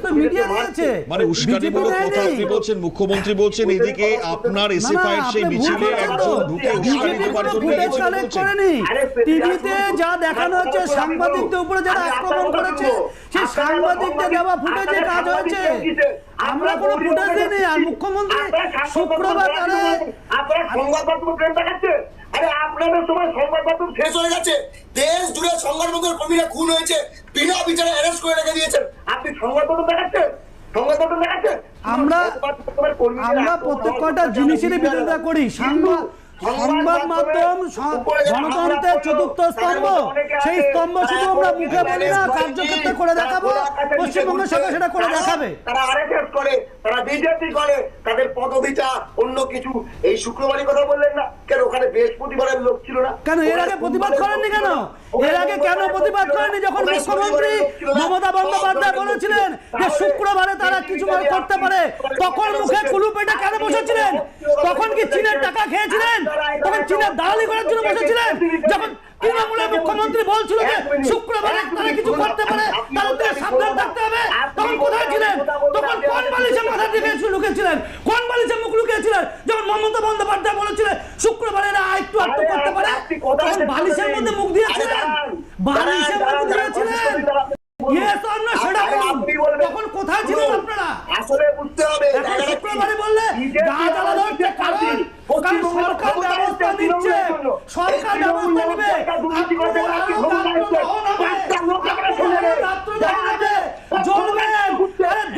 S1: মানে উস্কানিমূলক কথা আপনি বলছেন, মুখ্যমন্ত্রী বলছেন, এদিকে আপনার এসএফআই এর সেই মিছিলে একজন ঢুকে উস্কানি দেওয়ার জন্য
S2: টিভিতে যা দেখানো হচ্ছে, সাংবাদিকদের উপরে যারা আক্রমণ করেছে, সেই সাংবাদিকদের দেওয়া ফুটেজে কাজ হয়েছে। আমরা কোনো ফুটেজ দিইনি। আর মুখ্যমন্ত্রী শুক্রবার
S6: আপনারা সংবাদ মাধ্যম ট্রেন দেখাচ্ছে। আরে আপনাদের সময় সংবাদ মাধ্যম শেষ হয়ে গেছে, দেশ জুড়ে সংবাদ মাধ্যমের কর্মীরা খুন হয়েছে, বিনা বিচারে অ্যারেস্ট করে রেখে দিয়েছেন, আপনি সংবাদ মাধ্যম দেখাচ্ছেন?
S2: আমরা প্রত্যেক কটা জিনিসেরই বিরোধিতা করি। সংবাদ মাধ্যম গণতন্ত্রের চতুর্থ স্তম্ভ, সেই স্তম্ভ শুধু আমরা মুখে বলি না, কার্যক্ষেত্রে করে দেখাবো। পশ্চিমবঙ্গের সরকার সেটা করে দেখাবে।
S6: তারা আরএসএস করে, তারা বিজেপি করে, তাদের পদবিটা অন্য কিছু। এই শুক্রবারই কথা বললেন না কেন? ওখানে বৃহস্পতিবারের লোক ছিল না
S2: কেন? এর আগে প্রতিবাদ করেননি কেন? এর আগে কেন প্রতিবাদ করেননি? যখন মুখ্যমন্ত্রী মমতা বন্দ্যোপাধ্যায় বলেছিলেন যে শুক্রবারে তারা কিছু করতে পারে, তখন মুখে কুলু পেটে কেন বসেছিলেন? তখন কি চীনের টাকা খেয়েছিলেন? তখন চীনের দালালি করার জন্য বসেছিলেন? যখন তৃণমূলের মুখ্যমন্ত্রী বলছিল যে শুক্রবারে তারা কিছু করতে পারে, তাদের সাবধান থাকতে হবে, তখন কোথায় ছিলেন? তখন কোন বালিশে মাথা দিয়ে লুকেছিলেন? কোন বালিশে মুখ লুকিয়েছিলেন? যখন মমতা বন্দ্যোপাধ্যায় বলেছিলেন শুক্রবারে এরা একটু আটটু করতে পারে, তখন বালিশের মধ্যে মুখ দিয়েছিলেন? বালিশের মুখ দিয়েছিলেন? তখন কোথায় ছিলেন আপনারা?
S6: আসলে বুঝতে হবে,
S2: শুক্রবারে বললে গা জ্বালা ধরছে, কারণ সরকার ব্যবস্থা নিচ্ছে, সরকার ব্যবস্থা নেবে।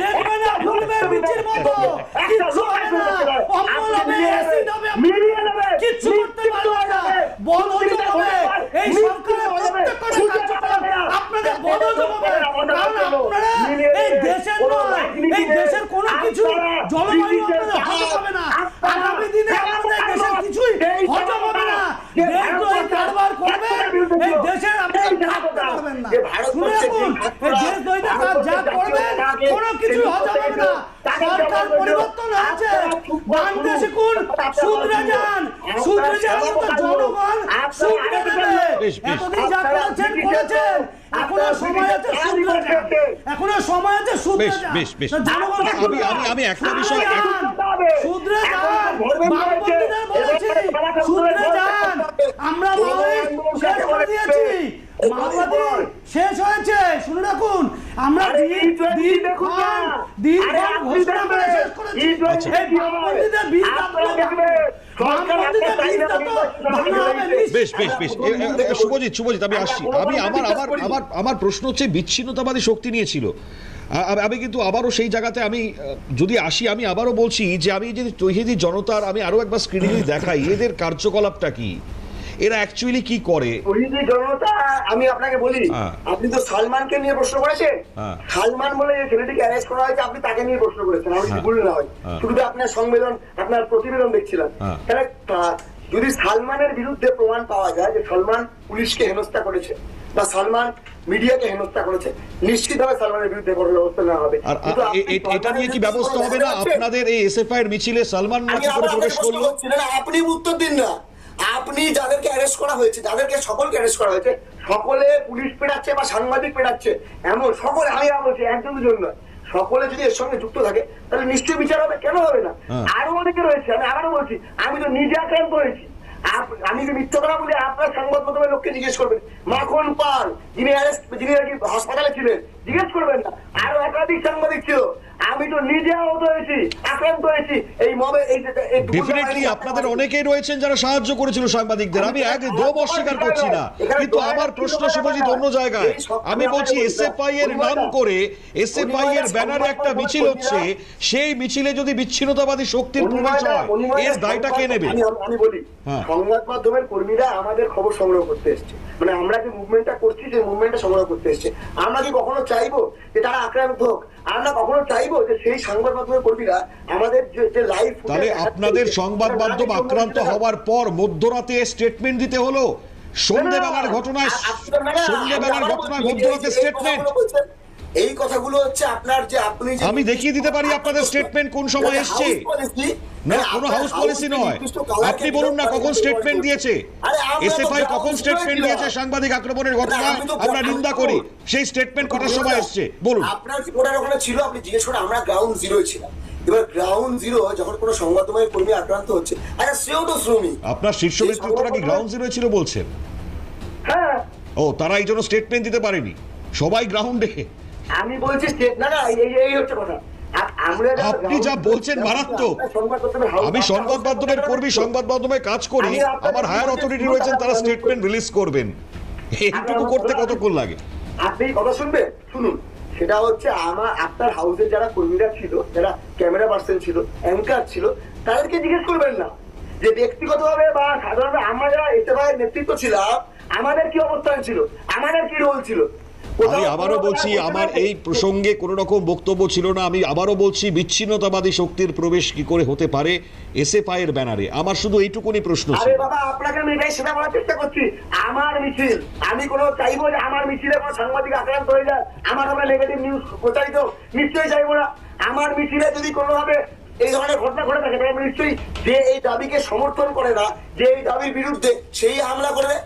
S2: দেখবেন না, ভুলবেন বিচির মতো, কিচ্ছু হবে না, অম্বল হবে, অ্যাসিড হবে, কিচ্ছু করতে পারবে না, বদহজম হবে। এই সরকারের প্রত্যেকটা কার্যক্রম আপনাদের বদহজম হবে, কারণ আপনারা এই দেশের নয়, এই দেশের কোনো কিছু জলবায়ু আপনাদের হজম হবে না। আগামী দিনে আপনাদের দেশের কিছুই হজম হবে না। দেশ তো এই কারবার করবে, এই দেশের আপনারা রাখুন, এই দেশ দইতে কাজ যা করবেন কোনো কিছু হজম হবে না। সরকার পরিবর্তন হয়েছে, মানতে শিখুন, শুধরে যান তো জনগণ শুধরে দেবে। এতদিন যা করেছেন করেছেন, এখনো সময় আছে শুধরে যান, এখনো সময় আছে শুধরে যান। জনগণ
S1: আমি একটা বিষয়
S2: শুধরে যান, বামপন্থীদের বলেছি শুধরে যান। আমরা মাওবাদী শেষ করে দিয়েছি, মাওবাদী শেষ হয়েছে, শুনে রাখুন। আমরা দিনক্ষণ ঘোষণা করে শেষ করেছি। এই বামপন্থীদের বীজ
S1: বেশ শুভজিৎ আমি আসছি। আমার প্রশ্ন হচ্ছে বিচ্ছিন্নতাবাদী শক্তি নিয়েছিল। আমি কিন্তু আবারও সেই জায়গাতে আমি যদি আসি, আমি আবারও বলছি যে আমি যদি তৌহিদি জনতার আমি আরো একবার স্ক্রিনে যদি দেখাই এদের কার্যকলাপটা কি, এরা অ্যাকচুয়ালি কি করে।
S6: তৌহিদি জনতা, আমি আপনাকে বলি, আপনি তো সালমানকে নিয়ে প্রশ্ন করেছেন। সালমান বলে যে ছেলেটিকে অ্যারেস্ট করা হয়েছে, আপনি তাকে নিয়ে প্রশ্ন করেছেন। আমি যদি ভুল না হয়, শুধু আপনার সংবেদন, আপনার প্রতিবেদন দেখছিলাম। তাহলে যদি সালমানের বিরুদ্ধে প্রমাণ পাওয়া যায় যে সালমান পুলিশকে হেনস্থা করেছে বা সালমান মিডিয়াকে হেনস্থা করেছে, নিশ্চিতভাবে সালমানের বিরুদ্ধে বড় ব্যবস্থা নেওয়া হবে।
S1: আর এটা নিয়ে কি ব্যবস্থা হবে না? আপনাদের এই এসএফআই এর মিছিলে সালমান কি করে প্রবেশ করলো?
S6: আপনি উত্তর দিন না। আপনি যাদেরকে অ্যারেস্ট করা হয়েছে, যাদেরকে সকলকে অ্যারেস্ট করা হয়েছে, সকলে পুলিশ পেটাচ্ছে বা সাংবাদিক পেটাচ্ছে, এমন সকলে, আমি বলছি একজন দুজন নয়, সকলে যদি এর সঙ্গে যুক্ত থাকে তাহলে নিশ্চয়ই বিচার হবে। কেন হবে না? আরো অনেকে রয়েছে। আমি আবারও বলছি, আমি তো নিজে আক্রান্ত হয়েছি। আমি যে মিথ্যা কথা বলি, আপনার সংবাদ মাধ্যমের লোককে জিজ্ঞেস করবেন। মাখন পাল, যিনি হাসপাতালে ছিলেন, জিজ্ঞেস করবেন না। আরো একাধিক সাংবাদিক ছিল। আমি তো নিজে আহত হয়েছি, আক্রান্ত হয়েছি এই মবে।
S1: ডেফিনেটলি আপনাদের অনেকেই রয়েছেন যারা সাহায্য করেছিল সাংবাদিকদের, আমি একদম অস্বীকার করছি না, কিন্তু আমার প্রশ্ন শুভজিৎ অন্য জায়গায়। আমি বলছি এসএফআই এর নাম করে, এসএফআই এর ব্যানারে একটা মিছিল হচ্ছে, সেই মিছিলে যদি বিচ্ছিন্নতাবাদী শক্তির প্রবেশ হয়, এর দায়টা কে নেবে?
S6: আমি বলি, সংবাদ মাধ্যমের কর্মীরা আমাদের খবর সংগ্রহ করতে এসছে, মানে আমরা যে মুভমেন্টটা করছি, সেই মুভমেন্টটা সংগ্রহ করতে এসছে। আমরা কি কখনো চাইবো যে তারা আক্রান্ত হোক? আমরা কখনো চাইবো যে সেই সংবাদ মাধ্যমের কর্মীরা আমাদের যে লাইভ?
S1: তাহলে আপনাদের সংবাদ মাধ্যম আক্রান্ত হওয়ার পর মধ্যরাতে স্টেটমেন্ট দিতে হলো? সন্ধ্যেবেলার ঘটনায় মধ্যরাতে স্টেটমেন্ট?
S6: এই কথাগুলো হচ্ছে আপনার যে আপনি,
S1: আমি দেখিয়ে দিতে পারি আপনাদের স্টেটমেন্ট কোন সময় এসছে। না, কোনো হাউস পলিসি নয়। আপনি বলুন না কখন স্টেটমেন্ট দিয়েছে এসএফআই, কখন স্টেটমেন্ট দিয়েছে সাংবাদিক আক্রমণের ঘটনা আমরা নিন্দা করি, সেই স্টেটমেন্ট কটার সময় এসছে বলুন।
S6: আপনার রিপোর্টার ওখানে ছিল, আপনি জিজ্ঞেস করুন। আমরা গ্রাউন্ড জিরোয় ছিলাম। এবার গ্রাউন্ড জিরো যখন কোনো সংবাদ মাধ্যমের কর্মী আক্রান্ত হচ্ছে, আচ্ছা সেও তো শ্রমিক।
S1: আপনার শীর্ষ নেতৃত্বরা কি গ্রাউন্ড জিরোয় ছিল বলছেন?
S6: হ্যাঁ।
S1: ও, তারা এই জন্য স্টেটমেন্ট দিতে পারেনি, সবাই গ্রাউন্ডে।
S6: আমি বলছি না, এই হচ্ছে কথা।
S1: আপনি যা বলছেন মারাত্মক। আমি সংবাদ মাধ্যমের কর্মী, সংবাদ মাধ্যমে কাজ করি, আমার হায়ার অথরিটি রয়েছেন, তারা স্টেটমেন্ট রিলিজ করবেন। এইটুকু করতে কতক্ষণ লাগে?
S6: আপনি কথা শুনবেন, শুনুন। সেটা হচ্ছে আপনার হাউসের যারা কর্মীরা ছিল, যারা ক্যামেরা পার্সন ছিল, অ্যাঙ্কার ছিল, তাদেরকে জিজ্ঞেস করবেন না যে ব্যক্তিগতভাবে বা সাধারণত আমরা যারা এসএফআই এর নেতৃত্ব ছিলাম, আমাদের কি অবস্থান ছিল, আমাদের কি রোল ছিল।
S1: আমি আবারও বলছি, আমার এই প্রসঙ্গে কোন রকম বক্তব্য ছিল না। আমি আবারও বলছি, বিচ্ছিন্নতাবাদী শক্তির প্রবেশ কি করে হতে পারে এসএফআই এর ব্যানারে? আমার শুধু এইটুকুনি প্রশ্ন ছিল।
S6: আরে বাবা, আপনাকে আমি এটাই সেটা বলার চেষ্টা করছি। আমার মিছিল, আমি কোনো চাইবো যে আমার মিছিলে কোনো সাংবাদিক আক্রান্ত হয়ে যায়, আমার আমরা নেগেটিভ নিউজ প্রচারিত, নিশ্চয়ই চাইবো না। আমার মিছিলে যদি কোনোভাবে এই ধরনের ঘটনা ঘটে থাকে, তাহলে নিশ্চয়ই যে এই দাবিকে সমর্থন করে না, যে এই দাবির বিরুদ্ধে, সেই হামলা করবে।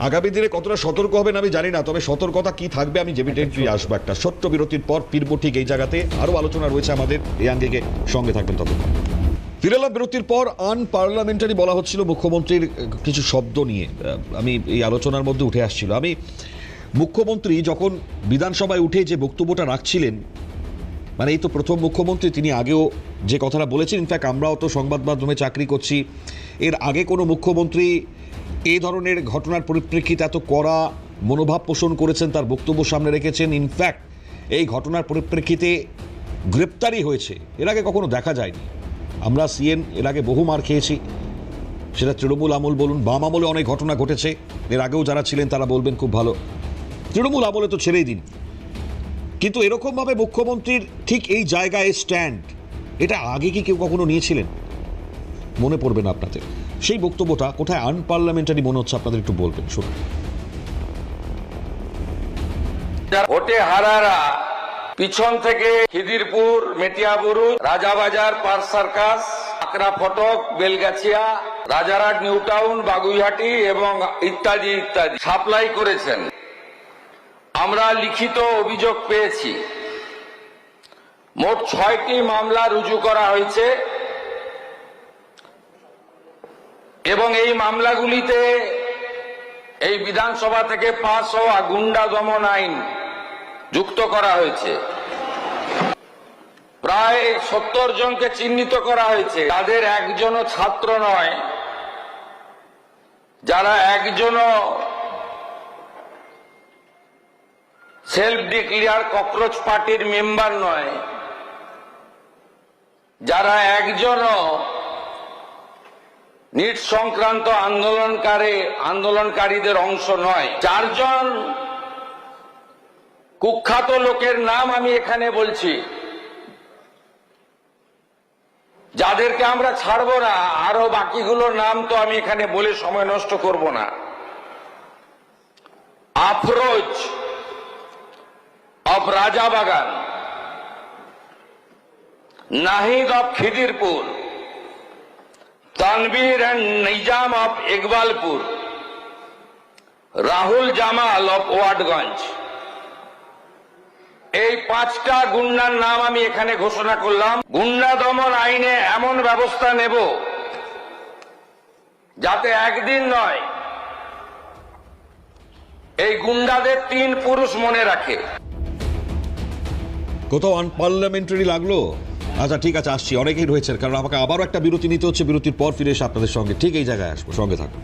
S1: আগামী দিনে কতটা সতর্ক হবেন আমি জানি না, তবে সতর্কতা কি থাকবে আমি ডেফিনেটলি আসবো। একটা ছোট্ট বিরতির পর ফিরবো ঠিক এই জায়গাতে। আরো আলোচনা রয়েছে আমাদের, এই আঙ্গিকে সঙ্গে থাকবেন ততক্ষণ। ফিরে বিরতির পর আনপার্লামেন্টারি বলা হচ্ছিল মুখ্যমন্ত্রীর কিছু শব্দ নিয়ে, আমি এই আলোচনার মধ্যে উঠে আসছিল। আমি মুখ্যমন্ত্রী যখন বিধানসভায় উঠে যে বক্তব্যটা রাখছিলেন, মানে এই তো প্রথম মুখ্যমন্ত্রী, তিনি আগেও যে কথাটা বলেছেন, ইনফ্যাক্ট আমরাও তো সংবাদ মাধ্যমে চাকরি করছি, এর আগে কোনো মুখ্যমন্ত্রী এই ধরনের ঘটনার পরিপ্রেক্ষিতে এত কড়া মনোভাব পোষণ করেছেন, তার বক্তব্য সামনে রেখেছেন। ইনফ্যাক্ট এই ঘটনার পরিপ্রেক্ষিতে গ্রেপ্তারি হয়েছে, এর আগে কখনো দেখা যায়নি। আমরা সিএন এর আগে বহু মার খেয়েছি, সেটা তৃণমূল আমল বলুন, বাম আমলে অনেক ঘটনা ঘটেছে, এর আগেও যারা ছিলেন তারা বলবেন খুব ভালো। তৃণমূল আমলে তো ছেড়েই দিন, কিন্তু এরকমভাবে মুখ্যমন্ত্রীর ঠিক এই জায়গায় স্ট্যান্ড, এটা আগে কি কেউ কখনো নিয়েছিলেন? মনে পড়বে না আপনাদের? সেই বক্তব্যটা কোথায় আনপার্লামেন্টারি মনে হচ্ছে আপনাদের একটু বলবেন। শুনুন।
S9: ভোট ভোটে হারারা পিছন থেকে খিদিরপুর, মেটিয়াবুরু, রাজাবাজার, পার্ক সার্কাস, আকরা ফটক, বেলগাছিয়া, রাজারহাট, নিউ টাউন, বাগুইহাটি এবং ইত্যাদি ইত্যাদি সাপ্লাই করেছেন। আমরা লিখিত অভিযোগ পেয়েছি। মোট 6টি মামলা রুজু করা হয়েছে এবং এই মামলাগুলিতে এই বিধানসভা থেকে পাস হওয়া গুন্ডা দমন আইন যুক্ত করা হয়েছে। প্রায় 70 জনকে চিহ্নিত করা হয়েছে, তাদের একজনও ছাত্র নয়, যারা একজনও সেলফ ডিক্লেয়ার ককরোচ পার্টির মেম্বার নয়, যারা একজনও নিট সংক্রান্ত আন্দোলনকারীদের অংশ নয়। 4 জন কুখ্যাত লোকের নাম আমি এখানে বলছি, যাদেরকে আমরা ছাড়বো না। আরো বাকিগুলোর নাম তো আমি এখানে বলে সময় নষ্ট করব না। Afroz of Rajabagan, Nahid of Khidirpur, Tanvir and Nizam of Iqbalpur, Rahul Jamal of Watgunge. এই 5টা গুন্ডার নাম আমি এখানে ঘোষণা করলাম। গুন্ডা দমন আইনে এমন ব্যবস্থা নেব যাতে একদিন নয়, এই গুন্ডাদের 3 পুরুষ মনে রাখে।
S1: কোথাও আনপার্লামেন্টারি লাগলো? আচ্ছা ঠিক আছে, আসছি, অনেকেই রয়েছেন, কারণ আমাকে আবারও একটা বিরতি নিতে হচ্ছে। বিরতির পর ফিরে এসে আপনাদের সঙ্গে ঠিক এই জায়গায় আসবো, সঙ্গে থাকুন।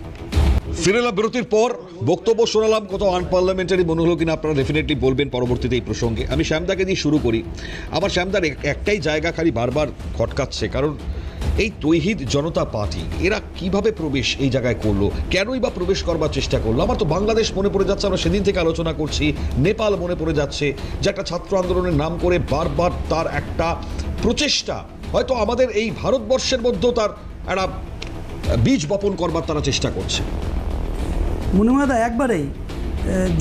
S1: ফিরে এলাম বিরতির পর, বক্তব্য শোনালাম। কোথাও আনপার্লামেন্টারি মনে হলো কিনা আপনারা ডেফিনেটলি বলবেন পরবর্তীতে এই প্রসঙ্গে। আমি শ্যামদাকে দিয়ে শুরু করি। আমার শ্যামদার একটাই জায়গা খালি বারবার খটকাচ্ছে, কারণ এই তৌহিদ জনতা পার্টি এরা কিভাবে প্রবেশ এই জায়গায় করলো, কেনই বা প্রবেশ করবার চেষ্টা করলো? আমার তো বাংলাদেশ মনে পড়ে যাচ্ছে, আমরা সেদিন থেকে আলোচনা করছি। নেপাল মনে পড়ে যাচ্ছে, যে একটা ছাত্র আন্দোলনের নাম করে বারবার তার একটা প্রচেষ্টা, হয়তো আমাদের এই ভারতবর্ষের মধ্যেও তার একটা বীজ বপন করবার তারা চেষ্টা করছে।
S2: মনিমাদা, একবারেই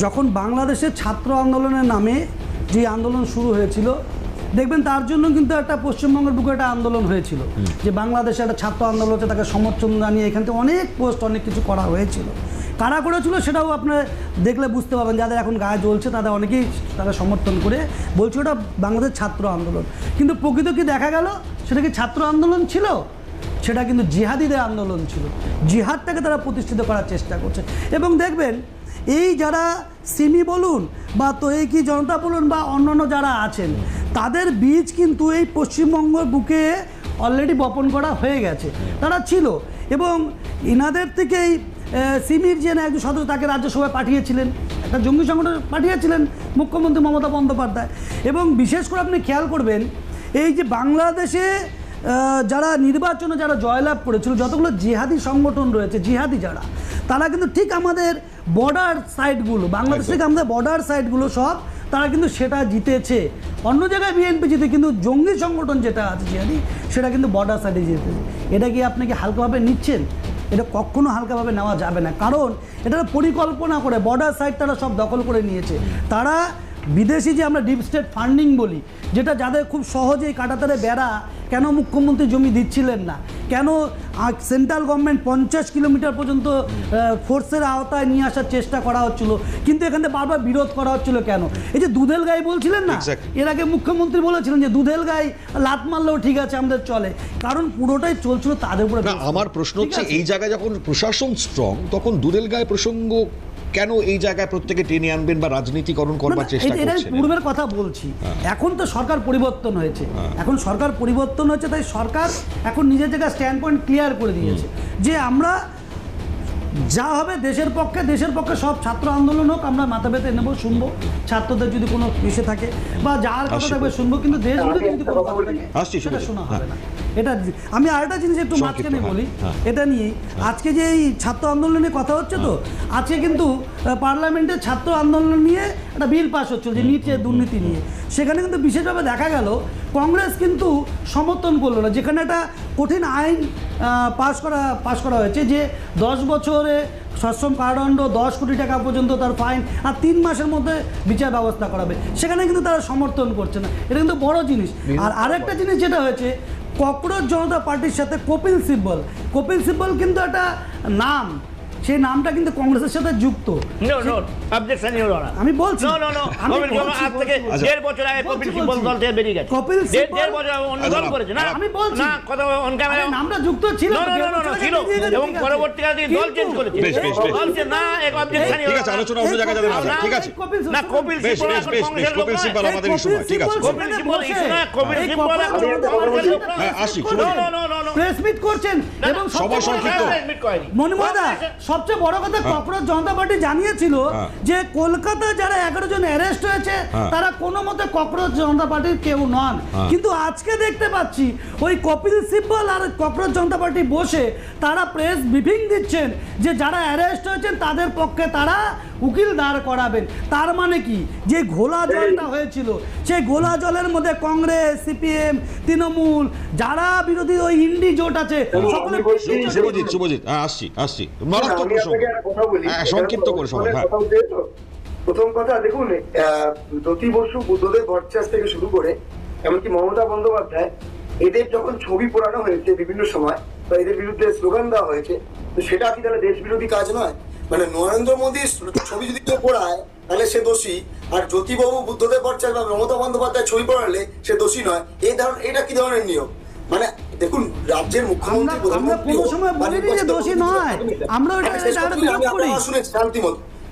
S2: যখন বাংলাদেশের ছাত্র আন্দোলনের নামে যে আন্দোলন শুরু হয়েছিল, দেখবেন তার জন্য কিন্তু একটা পশ্চিমবঙ্গের বুকে একটা আন্দোলন হয়েছিল, যে বাংলাদেশে একটা ছাত্র আন্দোলন হচ্ছে, তাকে সমর্থন জানিয়ে এখান থেকে অনেক পোস্ট অনেক কিছু করা হয়েছিল। কারা করেছিল সেটাও আপনার দেখলে বুঝতে পারবেন, যাদের এখন গায়ে জ্বলছে তাদের অনেকেই তারা সমর্থন করে বলছে ওটা বাংলাদেশ ছাত্র আন্দোলন। কিন্তু প্রকৃত কি দেখা গেল, সেটা কি ছাত্র আন্দোলন ছিল? সেটা কিন্তু জিহাদিদের আন্দোলন ছিল। জিহাদটাকে তারা প্রতিষ্ঠিত করার চেষ্টা করছে। এবং দেখবেন এই যারা সিমি বলুন বা তৌহিদি জনতা বলুন বা অন্যান্য যারা আছেন, তাদের বীজ কিন্তু এই পশ্চিমবঙ্গের বুকে অলরেডি বপন করা হয়ে গেছে, তারা ছিল। এবং ইনাদের থেকেই সিমির যে একজন সদস্য, তাকে রাজ্যসভায় পাঠিয়েছিলেন, একটা জঙ্গি সংগঠন পাঠিয়েছিলেন মুখ্যমন্ত্রী মমতা বন্দ্যোপাধ্যায়। এবং বিশেষ করে আপনি খেয়াল করবেন, এই যে বাংলাদেশে যারা নির্বাচনে যারা জয়লাভ করেছিল, যতগুলো জিহাদি সংগঠন রয়েছে, জিহাদি যারা, তারা কিন্তু ঠিক আমাদের বর্ডার সাইডগুলো, বাংলাদেশ থেকে আমাদের বর্ডার সাইডগুলো সব তারা কিন্তু সেটা জিতেছে। অন্য জায়গায় বিএনপি জিতে, কিন্তু জঙ্গি সংগঠন যেটা আছে জিহাদি, সেটা কিন্তু বর্ডার সাইডে জিতেছে। এটা কি আপনি কি হালকাভাবে নিচ্ছেন? এটা কখনো হালকাভাবে নেওয়া যাবে না, কারণ এটা পরিকল্পনা করে বর্ডার সাইড তারা সব দখল করে নিয়েছে। তারা বিদেশি যে আমরা ডিপ স্টেট ফান্ডিং বলি, যেটা যাদের খুব সহজেই কাটাতারে বেড়া, কেন মুখ্যমন্ত্রী জমি দিচ্ছিলেন না, কেন সেন্ট্রাল গভর্নমেন্ট 50 কিলোমিটার পর্যন্ত ফোর্সের আওতায় নিয়ে আসার চেষ্টা করা হচ্ছিল, কিন্তু এখান থেকে বারবার বিরোধ করা হচ্ছিল কেন? এই যে দুধেল গাই বলছিলেন না, এর আগে মুখ্যমন্ত্রী বলেছিলেন যে দুধেল গাই লাত মারলেও ঠিক আছে, আমাদের চলে, কারণ পুরোটাই চলছিল তাদের উপরে।
S1: আমার প্রশ্ন হচ্ছে, এই জায়গায় যখন প্রশাসন স্ট্রং, তখন দুধেল গায়ে প্রসঙ্গ কেন এই জায়গায় প্রত্যেকে টেনে আনবেন বা রাজনীতিকরণ করবার চেষ্টা করছেন?
S2: পূর্বের কথা বলছি, এখন তো সরকার পরিবর্তন হয়েছে, এখন সরকার পরিবর্তন হয়েছে, তাই সরকার এখন নিজের জায়গায় স্ট্যান্ড পয়েন্ট ক্লিয়ার করে দিয়েছে যে আমরা যা হবে দেশের পক্ষে সব ছাত্র আন্দোলন হোক, আমরা মাথা পেতে নেবো, শুনবো, ছাত্রদের যদি কোনো বিষয় থাকে বা যার কথা থাকবে শুনবো, কিন্তু দেশ বিরোধী যদি কোনো কথা থাকে সেটা শোনা হবে না। এটা আমি আরেকটা জিনিস একটু মাঝখানে বলি, এটা নিয়ে আজকে যে এই ছাত্র আন্দোলনের কথা হচ্ছে, তো আজকে কিন্তু পার্লামেন্টে ছাত্র আন্দোলন নিয়ে একটা বিল পাস হচ্ছিল, যে নিটের দুর্নীতি নিয়ে। সেখানে কিন্তু বিশেষভাবে দেখা গেল কংগ্রেস কিন্তু সমর্থন করলো না, যেখানে একটা কঠিন আইন পাস করা হয়েছে, যে 10 বছরে সশ্রম কারাদণ্ড, 10 কোটি টাকা পর্যন্ত তার ফাইন, আর 3 মাসের মধ্যে বিচার ব্যবস্থা করাবে, সেখানে কিন্তু তারা সমর্থন করছে না। এটা কিন্তু বড় জিনিস। আর আরেকটা জিনিস যেটা হয়েছে, ককরোচ জনতা পার্টির সাথে কপিল সিব্বল কিন্তু একটা নাম, সেই নামটা কিন্তু কংগ্রেসের সাথে যুক্ত।
S8: Objection your honour.
S2: আমি বলছি
S8: কপিল সিব্বল আজ থেকে 1.5 বছর আগে কপিল সিব্বল দল থেকে বেরিয়ে গেছে।
S2: কপিল সিব্বল
S8: 1.5 বছর অন্য দল করেছে না।
S2: আমি বলছি
S8: না, কথা অন ক্যামেরা
S2: নামটা যুক্ত ছিল,
S8: ছিল, এবং পরবর্তীকালে তিনি দল চেঞ্জ করেছে। দল চেঞ্জ না, এক অবজেকশন ইওর
S1: ঠিক আছে, আলোচনা অন্য জায়গায় যাবে না, ঠিক আছে।
S8: না, কপিল
S1: বেশ
S8: সিব্বল
S1: বেশ বেশ বেশ কপিল সিব্বল আমাদের ইস্যু না, ঠিক আছে।
S8: কপিল সিব্বল ইস্যু না, কপিল সিব্বল
S1: হ্যাঁ, আসি।
S2: প্রেস মিট করছেন এবং
S1: সবার সংক্ষিপ্ত।
S2: মনিময়দা, সবচেয়ে বড় কথা, ককরোচ জনতা পার্টি জানিয়েছিল যে কলকাতা যারা 11 জন অ্যারেস্ট হয়েছে তারা কোনো মতে ককরোচ জনতা পার্টির কেউ নন। কিন্তু আজকে দেখতে পাচ্ছি ওই কপিল সিব্বল আর ককরোচ জনতা পার্টি বসে তারা প্রেস ব্রিফিং দিচ্ছেন যে যারা অ্যারেস্ট হয়েছেন তাদের পক্ষে তারা উকিল দাঁড় করাবেন। তার মানে কি, যে ঘোলা জলটা হয়েছিল সেই ঘোলা জলের মধ্যে কংগ্রেস, সিপিএম, তৃণমূল, যারা বিরোধী ওই ইন্ডি জোট আছে, সকলে
S1: শুভজিৎ আসছি মারাত্মক প্রসঙ্গ, সংক্ষিপ্ত করে সবাই। হ্যাঁ,
S6: প্রথম কথা দেখুন, জ্যোতি বসু, বুদ্ধদেব ভট্টাচার্য থেকে শুরু করে এমনকি মমতা বন্দ্যোপাধ্যায়, এদের যখন ছবি পোড়ানো হয়েছে বিভিন্ন সময় বা এদের বিরুদ্ধে স্লোগান দেওয়া হয়েছে, তো সেটা কি তাহলে দেশ বিরোধী কাজ নয়? মানে নরেন্দ্র মোদীর ছবি যদি কেউ পোড়ায় তাহলে সে দোষী, আর জ্যোতিবাবু, বুদ্ধদেব ভট্টাচার্য বা মমতা বন্দ্যোপাধ্যায় ছবি পড়ালে সে দোষী নয়। এটা কি ধরনের নিয়ম? মানে দেখুন, রাজ্যের মুখ্যমন্ত্রী, প্রধানমন্ত্রী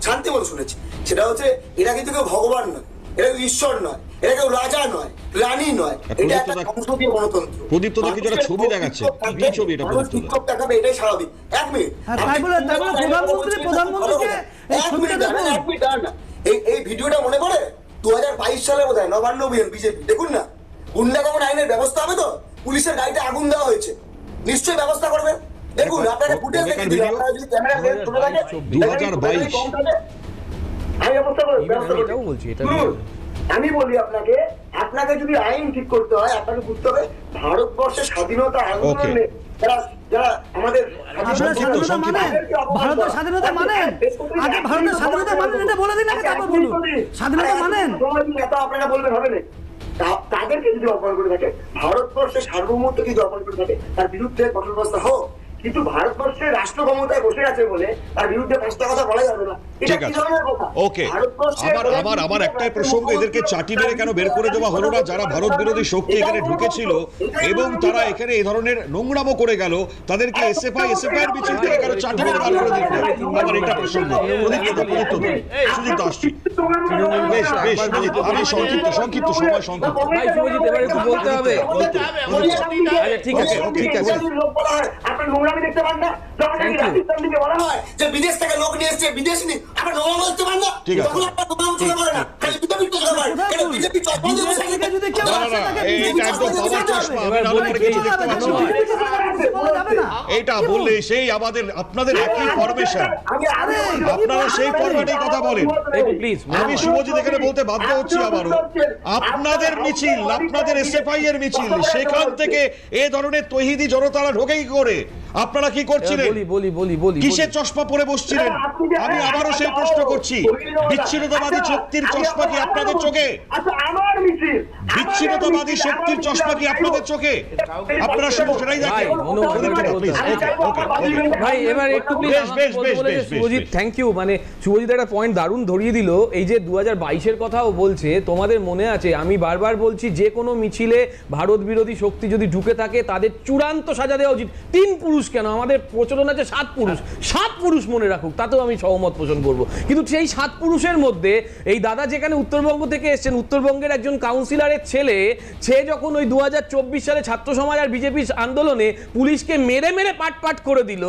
S6: শান্তিমতো শুনেছি, সেটা হচ্ছে এরা কিন্তু কেউ ভগবান নয়, এরা কেউ ঈশ্বর নয়, এরা কেউ রাজা নয়, রানী নয়, এটা একটা সংসদীয় গণতন্ত্র।
S1: প্রদীপ্ত দা কিছু একটা ছবি দেখাচ্ছে, কি ছবি এটা?
S6: শিক্ষক দেখাবে, এটাই স্বাভাবিক। 1 মিনিট, এই ভিডিওটা মনে পড়ে 2022 সালে বোধহয়, নবান্ন অভিযান, বিজেপি, দেখুন না, গুন্ডা দমন আইনের ব্যবস্থা হবে তো, পুলিশের গাড়িতে আগুন দেওয়া হয়েছে, নিশ্চয়ই ব্যবস্থা করবে। দেখুন, আপনারা ফুটেজ দেখে দিন, আপনারা যদি ক্যামেরা বের করে রাখেন
S1: 2022
S6: আমি ব্যবস্থা বলছি। আমি বলি আপনাকে যদি আইন ঠিক করতে হয়, আপনাকে বুঝতে হবে ভারতবর্ষের স্বাধীনতা আন্দোলনে যারা আমাদের
S2: ভারতের স্বাধীনতা মানেন, আগে ভারতের স্বাধীনতা মানেন, এটা বলে দিন, আগে তারপর বলুন স্বাধীনতা মানেন।
S6: আপনারা বলবেন হবে না, তাদেরকে যদি অপমান করে থাকে, ভারতবর্ষের সার্বভৌমত্বকে যদি অপমান করে থাকে, তার বিরুদ্ধে কঠোর ব্যবস্থা হোক। কিন্তু ভারতবর্ষের রাষ্ট্র ক্ষমতায় বসে আছে বলে তার বিরুদ্ধে 5টা কথা বলা যাবে না।
S1: ঠিক আছে, ওকে। আমার একটাই প্রসঙ্গ, এদেরকে চাটি মেরে কেন বের করে দেওয়া হলো না? যারা ভারত বিরোধী শক্তি এখানে ঢুকেছিল এবং তারা এখানে এই ধরনের নোংরামো করে গেল, তাদেরকে এসএফআই এর মিছিল থেকে কেন চাটি মেরে বার করে দিল? আমার এটা প্রসঙ্গ। সুজিত আসছি। বেশ বেশ, আমি সংক্ষিপ্ত সময় সংক্ষিপ্ত।
S7: ভাই শুভজিৎ, এবারে একটু বলতে হবে। ঠিক আছে, ঠিক আছে।
S6: আপনার নোংরামি দেখতে পান না, যখন রাজস্থান থেকে বলা হয় যে বিদেশ থেকে লোক নিয়ে এসছে, বিদেশি নি, আপনার নোংরা বলতে পান না, তখন আপনার নোংরা চলে করে না, খালি বিজেপি চলে করে, এটা বিজেপি চলে
S2: যদি কেউ আসে তাকে
S1: এইটা একদম পাওয়ার চশমা, আমি না করে কিছু দেখতে পাচ্ছি না। এইটা বললে সেই আপনাদের একই ফরমেশন, আপনারা সেই ফরম্যাটেই কথা বলেন।
S7: প্লিজ,
S1: আমি শুভজিৎ এখানে বলতে বাধ্য হচ্ছি আবারও, আপনাদের মিছিল, আপনাদের এসএফআই এর মিছিল, সেখান থেকে এই ধরনের তৌহিদি জনতারা ঢোকেই করে আপনারা কি করছিলেন?
S7: বলি
S1: কিসের চশমা পরে বসছিলেন? আমি আবারও সেই প্রশ্ন করছি, বিচ্ছিন্নতাবাদী শক্তির চশমা কি আপনাদের চোখে? বিচ্ছিন্নতাবাদী শক্তির চশমা কি আপনাদের চোখে? আপনারা শুধু সেটাই দেখেন।
S7: ভাই এবার একটু শুভজিৎ, থ্যাংক ইউ। মানে শুভজিৎ একটা পয়েন্ট দারুণ ধরিয়ে দিল, এই যে 2022-এর কথাও বলছে, তোমাদের মনে আছে আমি বারবার বলছি, যে কোনো মিছিলে ভারত বিরোধী শক্তি যদি ঢুকে থাকে তাদের চূড়ান্ত সাজা দেওয়া উচিত। 3 পুরুষ কেন, আমাদের প্রচলন আছে 7 পুরুষ, 7 পুরুষ মনে রাখুক, তাতেও আমি সহমত পোষণ করব। কিন্তু সেই 7 পুরুষের মধ্যে এই দাদা যেখানে উত্তরবঙ্গ থেকে এসেছেন, উত্তরবঙ্গের একজন কাউন্সিলরের ছেলে, সে যখন ওই 2024 সালে ছাত্র সমাজ আর বিজেপি আন্দোলনে পুলিশকে মেরে মেরে পাট করে দিল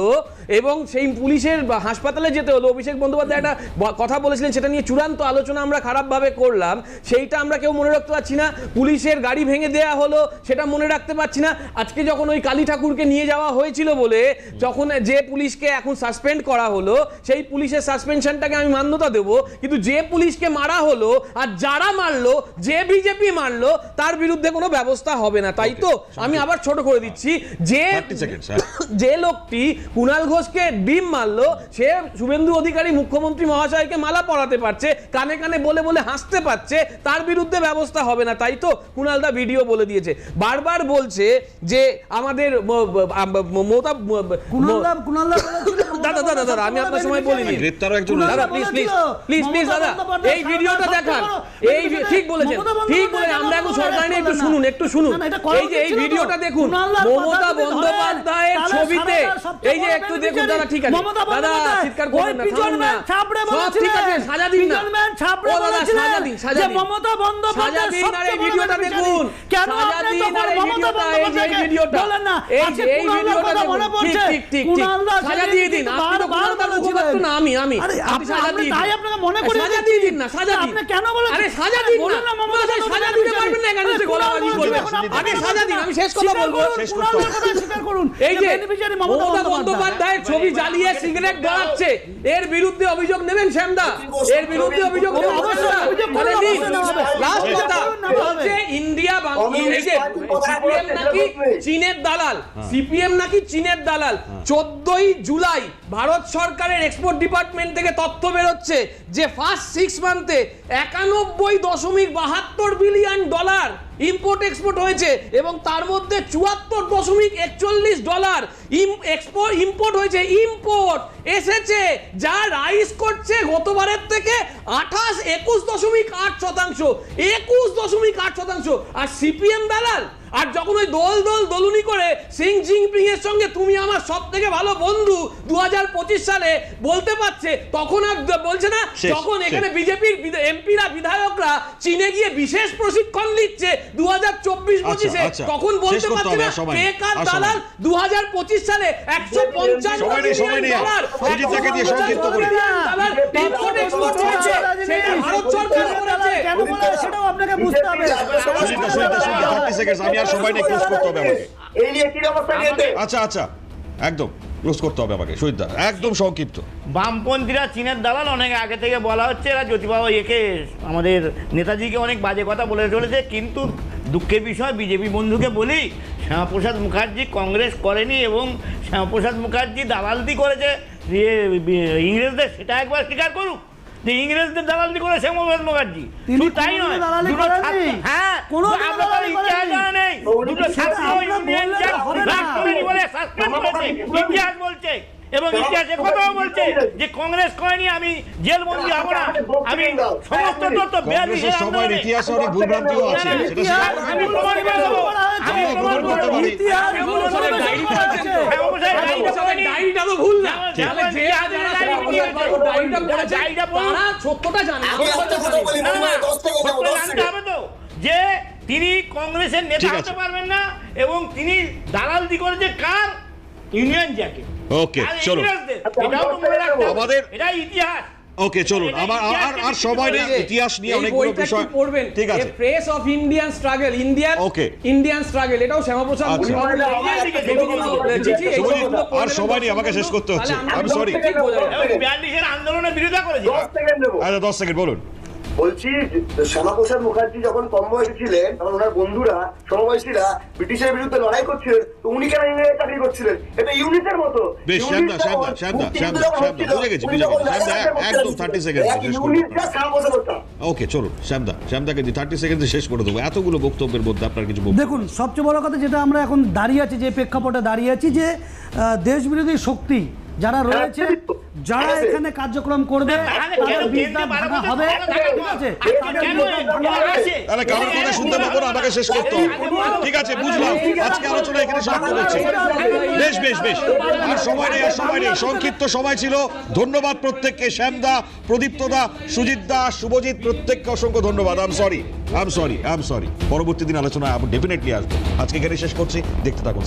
S7: এবং সেই পুলিশের হাসপাতালে যেতে হলো, অভিষেক বন্দ্যোপাধ্যায় একটা কথা বলেছিলেন, সেটা নিয়ে চূড়ান্ত আলোচনা আমরা খারাপভাবে করলাম, সেইটা আমরা কেউ মনে রাখতে পারছি না। পুলিশের গাড়ি ভেঙে দেয়া হলো, সেটা মনে রাখতে পারছি না। আজকে যখন ওই কালী ঠাকুরকে নিয়ে যাওয়া হয়েছিল বলে যখন যে পুলিশকে এখন সাসপেন্ড করা হলো সেই পুলিশের সাসপেনশনটাকে আমি মান্যতা দেব, কিন্তু যে পুলিশকে মারা হলো আর যারা মারলো, যে বিজেপি মারলো, তার বিরুদ্ধে কোনো ব্যবস্থা হবে না। তাই তো আমি আবার ছোট করে দিচ্ছি, যে লোকটি কুণাল ঘোষকে ডিম মারলো সে শুভেন্দু অধিকারী মুখ্যমন্ত্রী মহাশয়কে মালা পরাতে পারছে, কানে কানে বলে বলে হাসতে পারছে, তার বিরুদ্ধে ব্যবস্থা হবে না। তাই তো কুণালদা ভিডিও বলে দিয়েছে, বারবার বলছে যে আমাদের দাদা আমি আপনার সময় বলিনি দাদা, প্লিজ দাদা এই ভিডিওটা দেখান। এই ঠিক বলেছেন, ঠিক বলে আমরা এখন সরকার নিয়ে একটু শুনুন। এই যে এই ভিডিওটা দেখুন, মমতা বন্দ্যোপাধ্যায়ের ছবিতে, এই যে একটু দেখুন দাদা, ঠিক আছে দাদা চিৎকার করবেন না, থামুন না, সব ঠিক আছে, সাজা দিন না, ও দাদা সাজা দিন,
S2: মমতা বন্দ্যোপাধ্যায়
S7: সাজা দিন। আর এই ভিডিওটা দেখুন, সাজা দিন। আর এই ভিডিওটা, এই যে ভিডিওটা, এই ভিডিওটা ঠিক ঠিক সাজা দিয়ে দিন। আপনি তো কুণালদার মুখপাত্র না, আমি আপনি সাজা দিয়ে দিন, আপনাকে মনে করে সাজা দিয়ে দিন না, সাজা দিন। আপনি কেন বলেন? আরে সাজা দিন না, সাজা দিতে পারবেন না, কেন সে গোলাবাজি করবে? আগে সাজা দিন, আমি শেষ কথা বলবো। এই যে মমতা বন্দ্যোপাধ্যায়ের ছবি জ্বালিয়ে সিগারেট ধরাচ্ছে, এর বিরুদ্ধে অভিযোগ নেবেন শ্যামদা? এর বিরুদ্ধে অভিযোগ নেবেন? বলে দিন। লাস্ট কথা বলছে ইন্ডিয়া, এই যে সিপিএম নাকি চীনের দালাল, সিপিএম নাকি চীনের দালাল। 14ই জুলাই ভারত সরকারের এক্সপোর্ট ডিপার্টমেন্ট থেকে তথ্য বেরোচ্ছে যে first 6 মান্থে 91.72 billion dollar import export হয়েছে, এবং তার মধ্যে 74.41 ডলার ইম্পোর্ট হয়েছে, ইম্পোর্ট এসেছে, যা রাইজ করছে গতবারের থেকে 21.8%। আর সিপিএম দালাল। আর যখন ওই দলুনি করে সিং জিনপিং এর সঙ্গে তুমি আমার সব থেকে ভালো বন্ধু 2025 সালে বলতে পারছে, তখন আর বলছে না। যখন এখানে বিজেপির এমপিরা, বিধায়করা চীনে গিয়ে বিশেষ প্রশিক্ষণ নিচ্ছে 2024-25-এ, তখন বলতে পারছে না কে কার দালাল। 2025 সালে 150 বিলিয়ন ডলার ইম্পোর্ট এক্সপোর্ট হয়েছে, সেটা ভারত সরকার করেছে।
S2: কেন বলে সেটাও আপনাকে বুঝতে হবে।
S1: আর সময় নেই, ক্লোজ করতে হবে আমাকে। আচ্ছা একদম ক্লোজ করতে হবে আমাকে। শহীদ দা একদম সংক্ষিপ্ত।
S8: বামপন্থীরা চীনের দালাল অনেক আগে থেকে বলা হচ্ছে, এরা জ্যোতিবাবু একে আমাদের নেতাজিকে অনেক বাজে কথা বলে চলেছে, কিন্তু দুঃখের বিষয় বিজেপি বন্ধুকে বলি, শ্যামাপ্রসাদ মুখার্জি কংগ্রেস করেনি এবং শ্যামাপ্রসাদ মুখার্জি দালালদি করেছে ইংরেজদের, সেটা একবার স্বীকার করুক যে ইংরেজদের দালালি করে শ্যামাপ্রসাদ মুখার্জি। শুধু তাই নয়, হ্যাঁ কোনো ইতিহাস জানা নেই, দুটো ছাত্র ইউনিয়ন বলে সাসপেন্ড করেছে, ইতিহাস বলছে, এবং ইতিহাসে কথাও বলছে যে কংগ্রেস করেনি, আমি জেলবন্দি হব না, আমি সমস্ত তথ্য
S1: কংগ্রেসের সময়ের ইতিহাসে অনেক ভুলভ্রান্তিও আছে,
S8: আমি প্রমাণ করে দেবো, আমি প্রমাণ করতে পারি।
S7: ডায়েরিটা তো ভুল না, ডায়েরিটা পড়েছে তারা সত্যটা জানে,
S8: জানতে হবে তো যে তিনি কংগ্রেসের নেতা হতে পারবেন না, এবং তিনি দালালদি করেছে কার? ইউনিয়ন জ্যাকে।
S1: ওকে চলো,
S8: এটাও তো মনে রাখতে হবে,
S1: আমাদের
S8: এটা ইতিহাস।
S1: ওকে চলুন, আমার আর সময় নেই, ইতিহাস নিয়ে অনেকগুলো বিষয় ঠিক আছে।
S7: Press of Indian struggle, Indian struggle, এটাও শ্যামাপ্রসাদ
S1: আর সময় নেই, আমাকে শেষ করতে হচ্ছে, আমি সরি।
S8: 42-এর আন্দোলনের বিরোধিতা করেছি।
S1: 10 সেকেন্ড বলুন।
S6: বলছি শ্যামাপ্রসাদ মুখার্জি যখন কম বয়সী ছিলেন তখন ওনার বন্ধুরা সমবয়সীরা ব্রিটিশের বিরুদ্ধে লড়াই করছিলেন, তো উনি কেন ইংরেজের চাকরি করছিলেন? এটা ইউনিটের মতো।
S1: বেশ শ্যামদা বুঝে গেছি একদম 30 সেকেন্ড ওকে চলুন। শ্যামদাকে 30 সেকেন্ডে শেষ করে দেবো। এতগুলো বক্তব্যের মধ্যে আপনার কিছু
S2: দেখুন, সবচেয়ে বড় কথা যেটা আমরা এখন দাঁড়িয়ে আছি, যে প্রেক্ষাপটে দাঁড়িয়ে আছি, যে দেশবিরোধী শক্তি যারা রয়েছে, যারা এখানে কার্যক্রম করবে, হবে,
S1: কারোর কথা শুনতে পাবো না, আমাকে শেষ করতে হবে। ঠিক আছে, বুঝলাম। আজকে আলোচনা এখানে সমাপ্ত হচ্ছে। বেশ আর সময় নেই, সংক্ষিপ্ত সময় ছিল। ধন্যবাদ প্রত্যেককে, শ্যামদা, প্রদীপ্তদা, সুজিতদা, শুভজিৎ, প্রত্যেককে অসংখ্য ধন্যবাদ। I am sorry. পরবর্তী দিন আলোচনা ডেফিনেটলি আসবো। আজকে এখানে শেষ করছি, দেখতে থাকুন।